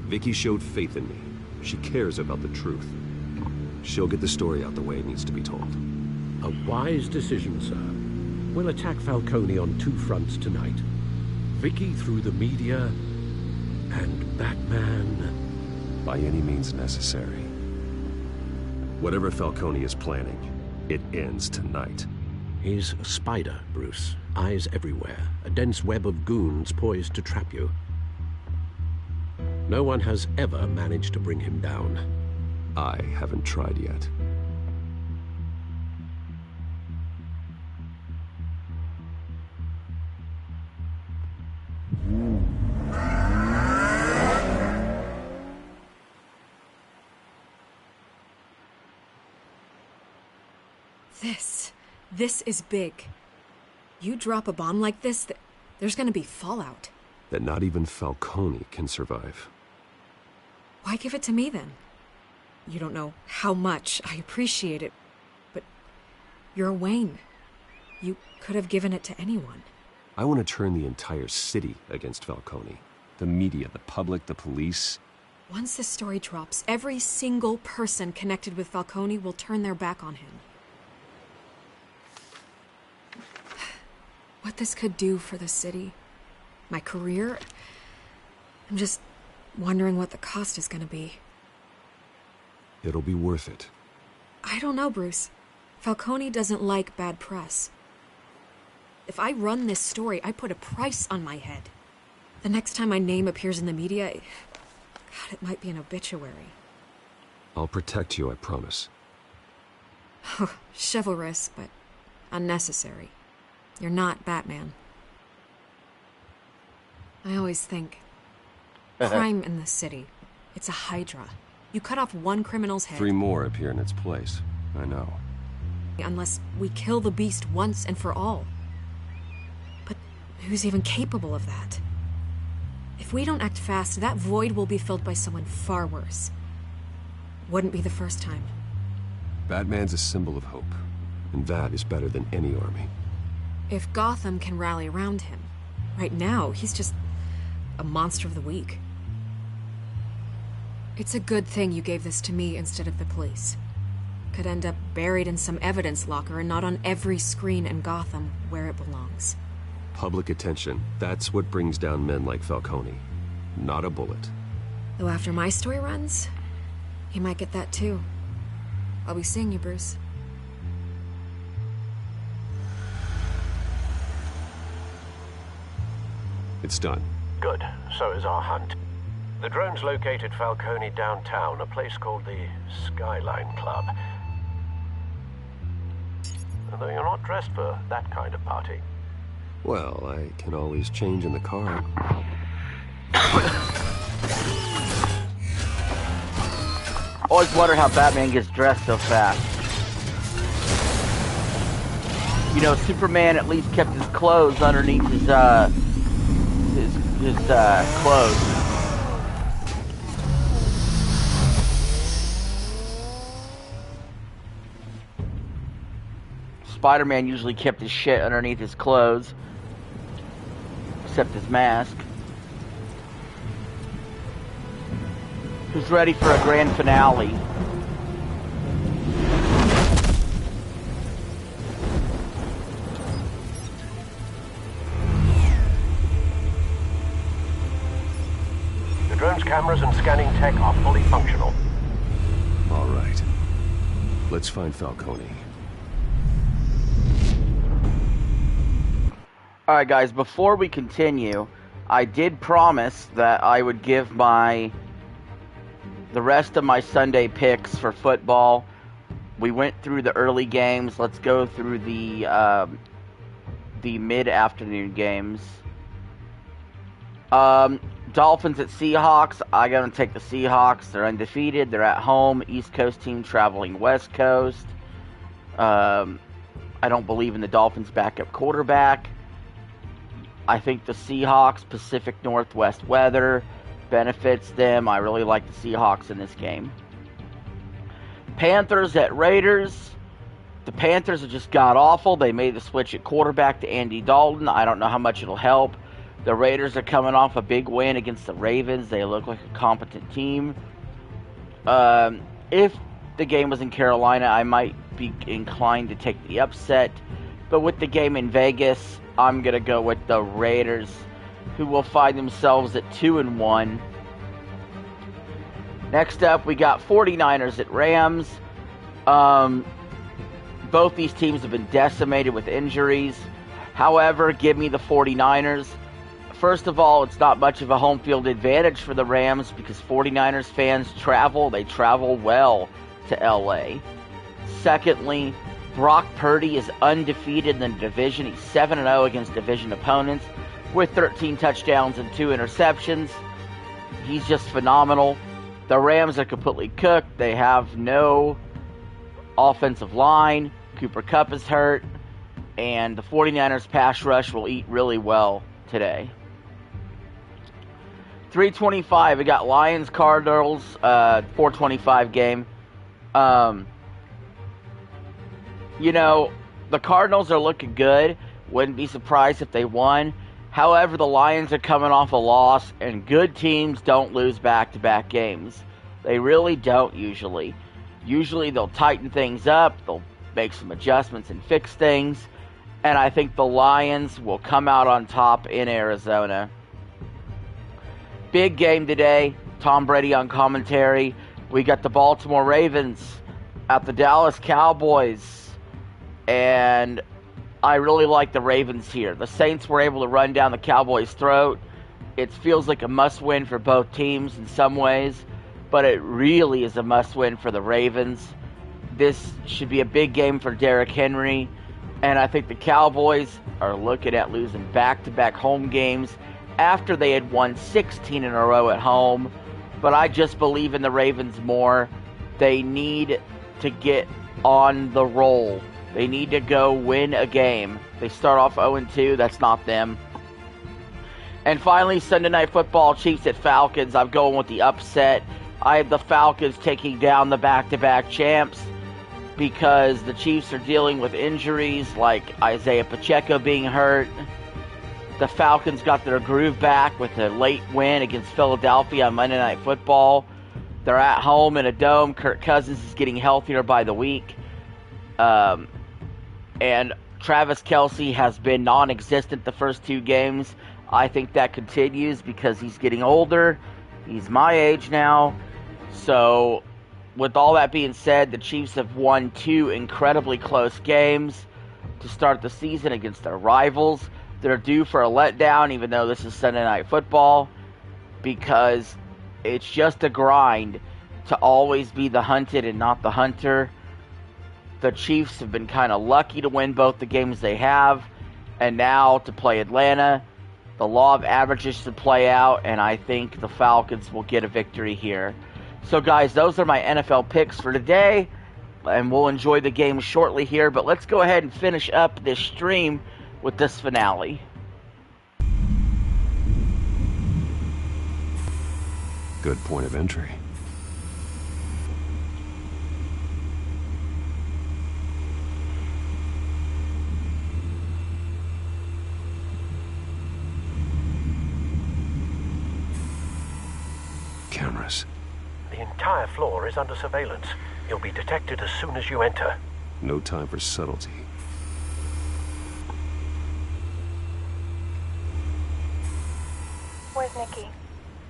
Vicky showed faith in me. She cares about the truth. She'll get the story out the way it needs to be told. A wise decision, sir. We'll attack Falcone on two fronts tonight. Vicky through the media, and Batman... by any means necessary. Whatever Falcone is planning, it ends tonight. He's a spider, Bruce. Eyes everywhere. A dense web of goons poised to trap you. No one has ever managed to bring him down. I haven't tried yet. This is big. You drop a bomb like this, there's gonna be fallout. That not even Falcone can survive. Why give it to me then? You don't know how much I appreciate it, but you're Wayne. You could have given it to anyone. I want to turn the entire city against Falcone. The media, the public, the police. Once this story drops, every single person connected with Falcone will turn their back on him. What this could do for the city, my career, I'm just wondering what the cost is gonna be. It'll be worth it. I don't know, Bruce. Falcone doesn't like bad press. If I run this story, I put a price on my head. The next time my name appears in the media, God, it might be an obituary. I'll protect you, I promise. Chivalrous, but unnecessary. You're not Batman. I always think, crime in the city, it's a hydra. You cut off one criminal's head. 3 more appear in its place. I know. Unless we kill the beast once and for all. But who's even capable of that? If we don't act fast, that void will be filled by someone far worse. Wouldn't be the first time. Batman's a symbol of hope, and that is better than any army. If Gotham can rally around him, right now, he's just a monster of the week. It's a good thing you gave this to me instead of the police. Could end up buried in some evidence locker and not on every screen in Gotham where it belongs. Public attention, that's what brings down men like Falcone. Not a bullet. Though after my story runs, he might get that too. I'll be seeing you, Bruce. It's done. Good. So is our hunt. The drones located Falcone downtown, a place called the Skyline Club. Although you're not dressed for that kind of party. Well, I can always change in the car. Always wonder how Batman gets dressed so fast. You know, Superman at least kept his clothes underneath his clothes. Spider-Man usually kept his shit underneath his clothes, except his mask. Who's ready for a grand finale? The drone's cameras and scanning tech are fully functional. All right. Let's find Falcone. Alright guys, before we continue, I did promise that I would give the rest of my Sunday picks for football. We went through the early games. Let's go through the mid-afternoon games. Dolphins at Seahawks. I gotta take the Seahawks. They're undefeated. They're at home. East Coast team traveling West Coast. I don't believe in the Dolphins' backup quarterback. I think the Seahawks Pacific Northwest weather benefits them. I really like the Seahawks in this game. Panthers at Raiders. The Panthers have just got awful. They made the switch at quarterback to Andy Dalton. I don't know how much it'll help. The Raiders are coming off a big win against the Ravens. They look like a competent team. If the game was in Carolina, I might be inclined to take the upset. But with the game in Vegas, I'm going to go with the Raiders, who will find themselves at 2-1. Next up, we got 49ers at Rams. Both these teams have been decimated with injuries. However, give me the 49ers. First of all, it's not much of a home field advantage for the Rams because 49ers fans travel. They travel well to LA. Secondly, Brock Purdy is undefeated in the division. He's 7-0 against division opponents with 13 touchdowns and 2 interceptions. He's just phenomenal. The Rams are completely cooked. They have no offensive line. Cooper Kupp is hurt. And the 49ers pass rush will eat really well today. 3:25, we got Lions-Cardinals, 4:25 game. You know, the Cardinals are looking good. Wouldn't be surprised if they won. However, the Lions are coming off a loss, and good teams don't lose back-to-back games. They really don't usually. Usually they'll tighten things up, they'll make some adjustments and fix things, and I think the Lions will come out on top in Arizona. Big game today. Tom Brady on commentary. We got the Baltimore Ravens at the Dallas Cowboys. And I really like the Ravens here. The Saints were able to run down the Cowboys' throat. It feels like a must-win for both teams in some ways, but it really is a must-win for the Ravens. This should be a big game for Derrick Henry, and I think the Cowboys are looking at losing back-to-back home games after they had won 16 in a row at home. But I just believe in the Ravens more. They need to get on the roll. They need to go win a game. They start off 0-2. That's not them. And finally, Sunday Night Football, Chiefs at Falcons. I'm going with the upset. I have the Falcons taking down the back-to-back champs because the Chiefs are dealing with injuries like Isaiah Pacheco being hurt. The Falcons got their groove back with a late win against Philadelphia on Monday Night Football. They're at home in a dome. Kirk Cousins is getting healthier by the week. And Travis Kelce has been non-existent the first 2 games. I think that continues because he's getting older. He's my age now. So, with all that being said, the Chiefs have won 2 incredibly close games to start the season against their rivals. They're due for a letdown, even though this is Sunday Night Football, because it's just a grind to always be the hunted and not the hunter. The Chiefs have been kind of lucky to win both the games they have, and now to play Atlanta, the law of averages should play out, and I think the Falcons will get a victory here. So guys, those are my NFL picks for today, and we'll enjoy the game shortly here, but let's go ahead and finish up this stream with this finale. Good point of entry. Cameras. The entire floor is under surveillance. You'll be detected as soon as you enter. No time for subtlety. Where's Nikki?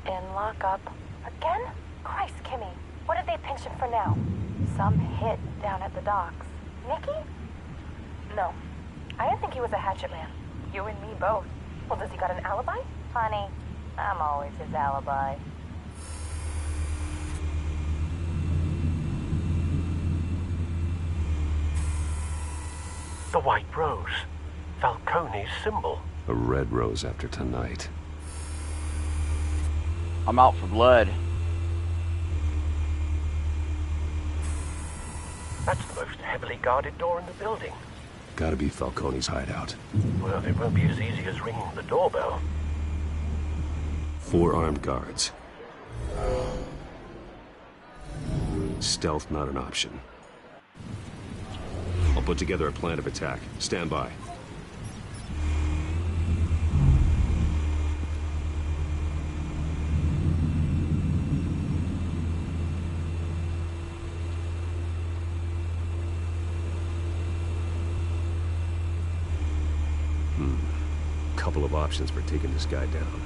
In lockup. Again? Christ, Kimmy. What did they pinch him for now? Some hit down at the docks. Nikki? No. I didn't think he was a hatchet man. You and me both. Well, does he got an alibi? Honey, I'm always his alibi. The White Rose. Falcone's symbol. A red rose after tonight. I'm out for blood. That's the most heavily guarded door in the building. Gotta be Falcone's hideout. Well, it won't be as easy as ringing the doorbell. 4 armed guards. Stealth not an option. I'll put together a plan of attack. Stand by. Couple of options for taking this guy down.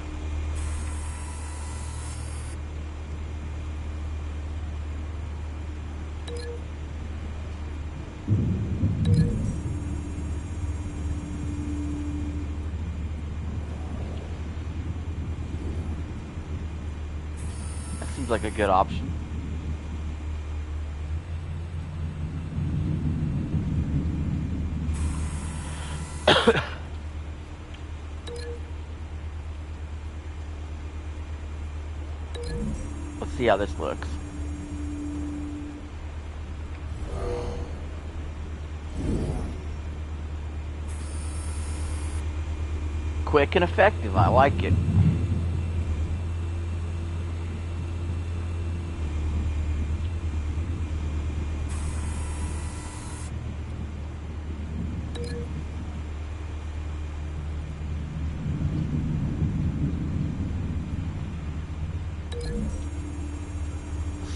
That seems like a good option. Let's see how this looks. Quick and effective, I like it.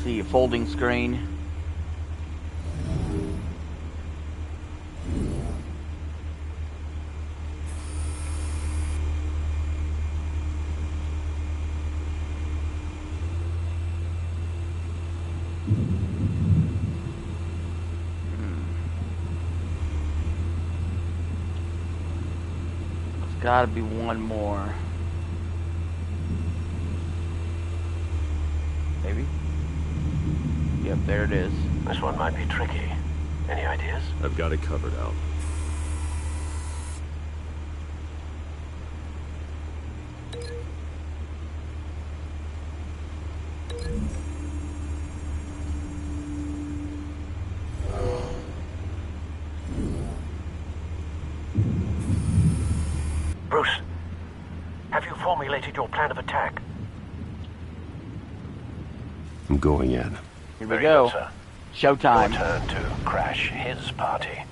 See a folding screen. There's gotta be one more. Maybe? Yep, there it is. This one might be tricky. Any ideas? I've got it covered out. Bruce, have you formulated your plan of attack? I'm going in. Here we Very go. good, sir. Showtime. Your turn to crash his party.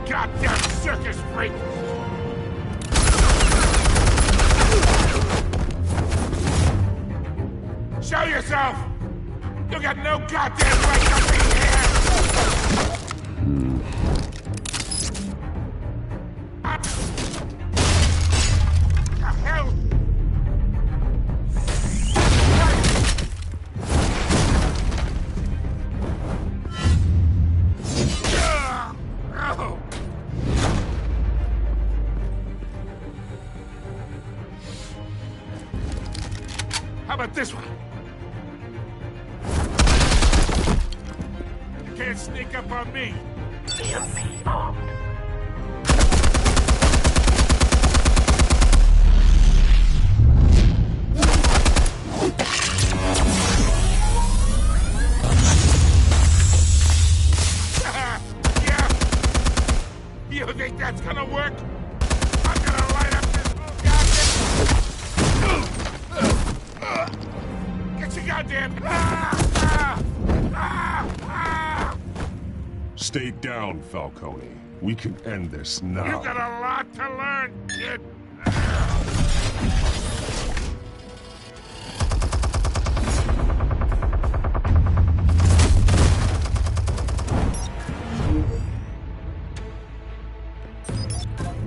Goddamn circus freak! Show yourself! You got no goddamn right to be here! The hell? Oh. How about this one? You can't sneak up on me. EMP armed. Yeah. You think that's gonna work? I'm gonna light up this goddamn... Get your goddamn... Stay down, Falcone. We can end this now. You got a lot to learn, kid.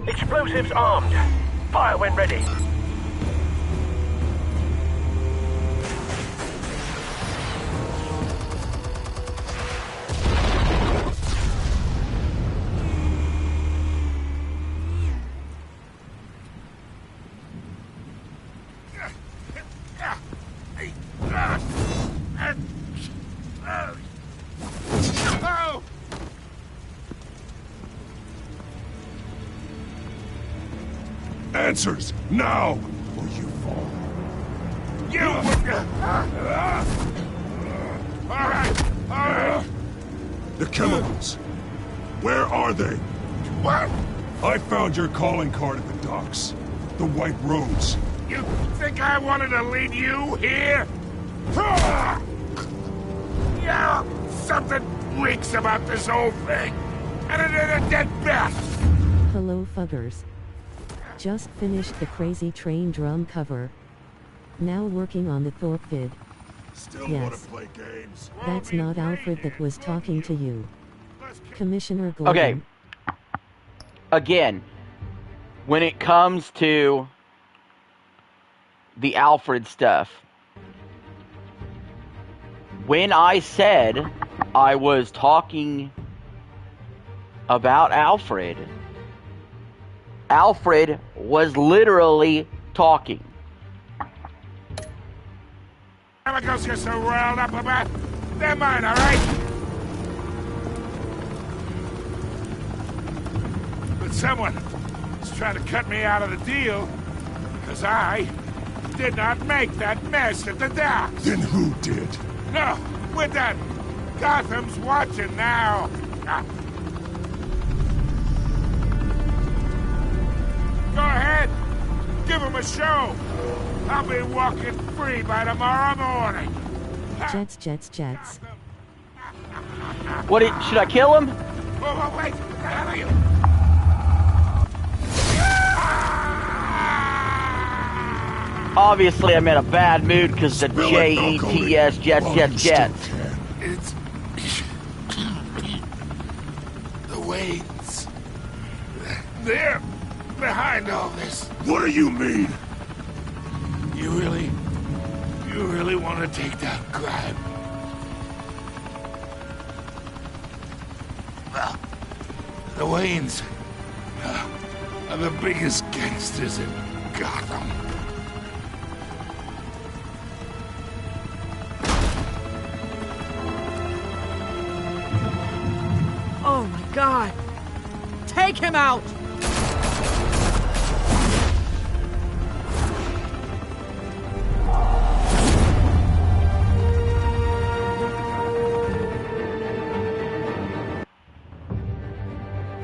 Explosives armed. Fire when ready. Oh! Answers, now, or you fall. You! All right. The chemicals. Where are they? What? I found your calling card at the docks. The White Rose. You think I wanted to lead you here? Yeah, something reeks about this whole thing. And it ain't a dead bat. Hello fuggers. Just finished the Crazy Train drum cover. Now working on the Thorpe vid. Still Yes. want to play games? That's not Alfred that was talking to you. Commissioner Gordon. Okay. Again, when it comes to the Alfred stuff, when I said I was talking about Alfred, Alfred was literally talking. Chemicals you're so riled up about, they're mine, all right? But someone is trying to cut me out of the deal because I did not make that mess at the docks. Then who did? No, we're done. Gotham's watching now. Go ahead. Give him a show! I'll be walking free by tomorrow morning! Jets, jets, jets. What? Should I kill him? Whoa, wait! The hell are you? Obviously, I'm in a bad mood because the Jets, jets. It's... the Waynes. They're behind all this. What do you mean? You really want to take down crime? Well, the Waynes are the biggest gangsters in Gotham. Oh my God! Take him out!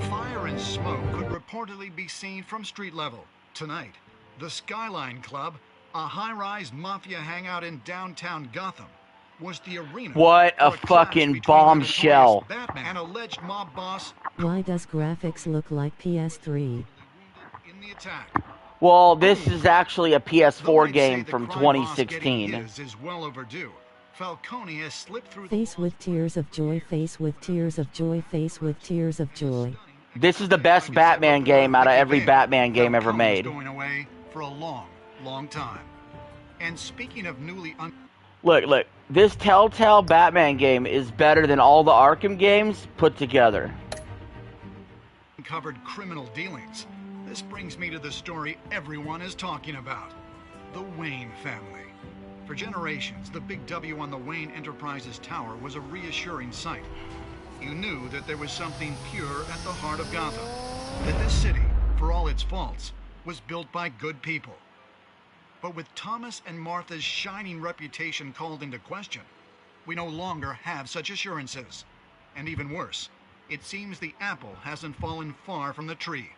Fire and smoke could reportedly be seen from street level. Tonight, the Skyline Club, a high-rise mafia hangout in downtown Gotham, was the arena. What a fucking bombshell. Batman and alleged mob boss Why does graphics look like PS3? in the attack. Well, this is actually a PS4 game from 2016. Is well overdue. Falcone has slipped through Face with tears of joy, face with tears of joy, face with tears of joy. This is the best Batman game out of every Batman game ever made. going away for a long, long time. And speaking of newly Look, this Telltale Batman game is better than all the Arkham games put together. uncovered criminal dealings, this brings me to the story everyone is talking about. The Wayne family. For generations, the big W on the Wayne Enterprises Tower was a reassuring sight. You knew that there was something pure at the heart of Gotham. That this city, for all its faults, was built by good people. But with Thomas and Martha's shining reputation called into question, we no longer have such assurances. And even worse, it seems the apple hasn't fallen far from the tree.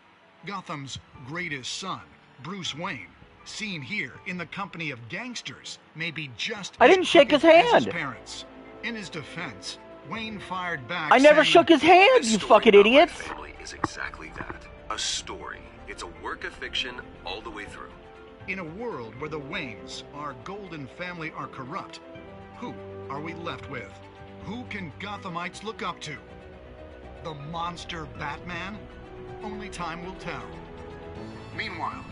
Gotham's greatest son, Bruce Wayne, seen here in the company of gangsters, may be just I didn't shake his as hand. his parents. In his defense, Wayne fired back. I never saying, shook his hand, you fucking idiots. Family is exactly that. A story. It's a work of fiction all the way through. In a world where the Waynes, our golden family, are corrupt, who are we left with? Who can Gothamites look up to? The monster Batman? Only time will tell. Meanwhile,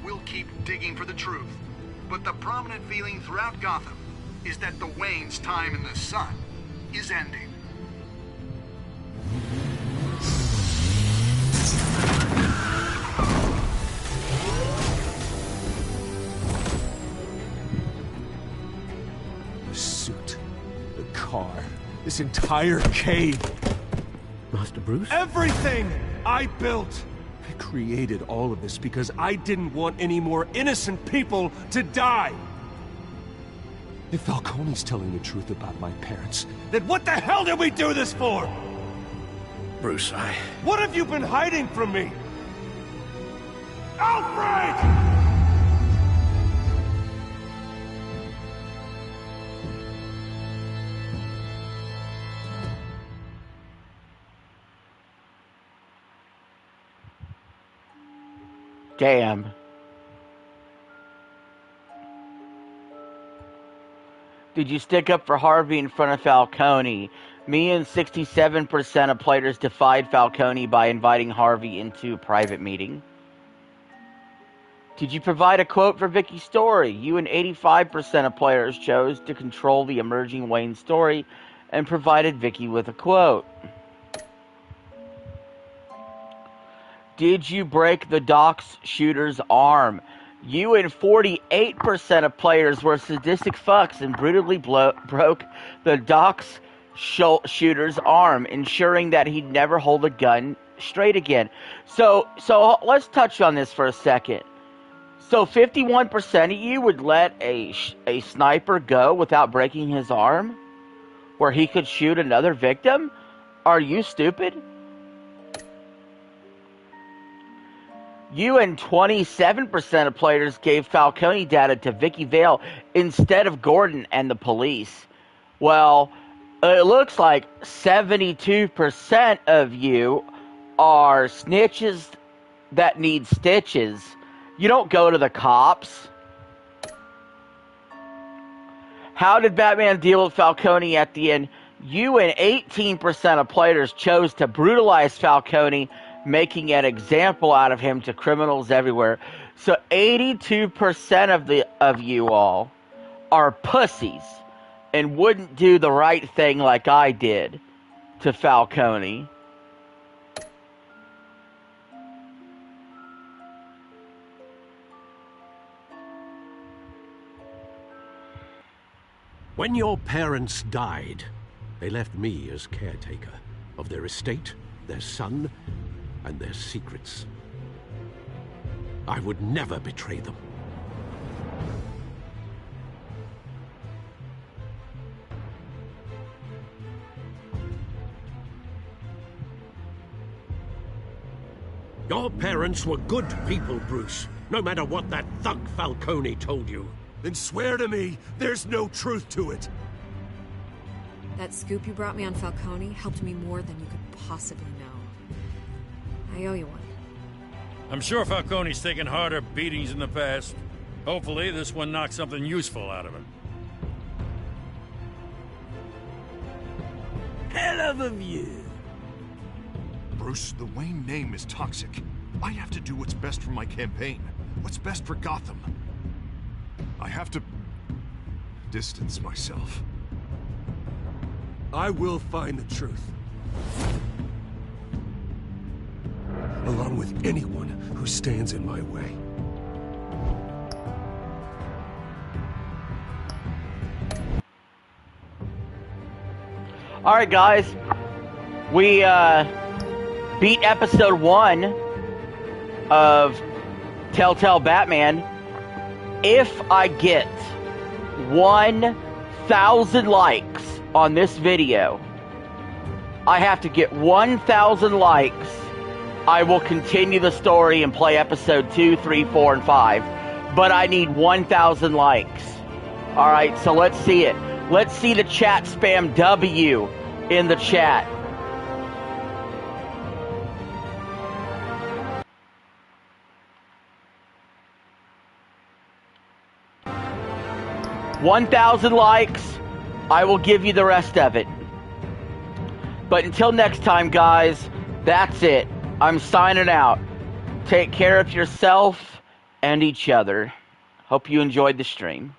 we'll keep digging for the truth. But the prominent feeling throughout Gotham is that the Waynes' time in the sun is ending. The suit, the car, this entire cave. Master Bruce? Everything I built! I created all of this because I didn't want any more innocent people to die! If Falcone's telling the truth about my parents, then what the hell did we do this for? Bruce, What have you been hiding from me? Alfred! Damn. Did you stick up for Harvey in front of Falcone? Me and 67% of players defied Falcone by inviting Harvey into a private meeting. Did you provide a quote for Vicky's story? You and 85% of players chose to control the emerging Wayne story and provided Vicky with a quote. Did you break the Doc's shooter's arm? You and 48% of players were sadistic fucks and brutally broke the Doc's shooter's arm, ensuring that he'd never hold a gun straight again. So let's touch on this for a second. So 51% of you would let a sniper go without breaking his arm, where he could shoot another victim? Are you stupid? You and 27% of players gave Falcone data to Vicky Vale instead of Gordon and the police. Well, it looks like 72% of you are snitches that need stitches. You don't go to the cops. How did Batman deal with Falcone at the end? You and 18% of players chose to brutalize Falcone, making an example out of him to criminals everywhere. So 82% of you all are pussies and wouldn't do the right thing like I did to Falcone. When your parents died, they left me as caretaker of their estate, their son, and their secrets. I would never betray them. Your parents were good people, Bruce, no matter what that thug Falcone told you. Then swear to me there's no truth to it. That scoop you brought me on Falcone helped me more than you could possibly know. I owe you one. I'm sure Falcone's taken harder beatings in the past. Hopefully this one knocks something useful out of him. Hell of a view. Bruce, the Wayne name is toxic. I have to do what's best for my campaign. What's best for Gotham. I have to distance myself. I will find the truth. Along with anyone who stands in my way. Alright guys, we beat episode 1 of Telltale Batman. If I get 1,000 likes on this video, I have to get 1,000 likes. I will continue the story and play episode 2, 3, 4, and 5. But I need 1,000 likes. Alright, so let's see it. Let's see the chat spam W in the chat. $1,000 likes, I will give you the rest of it. But until next time, guys, that's it. I'm signing out. Take care of yourself and each other. Hope you enjoyed the stream.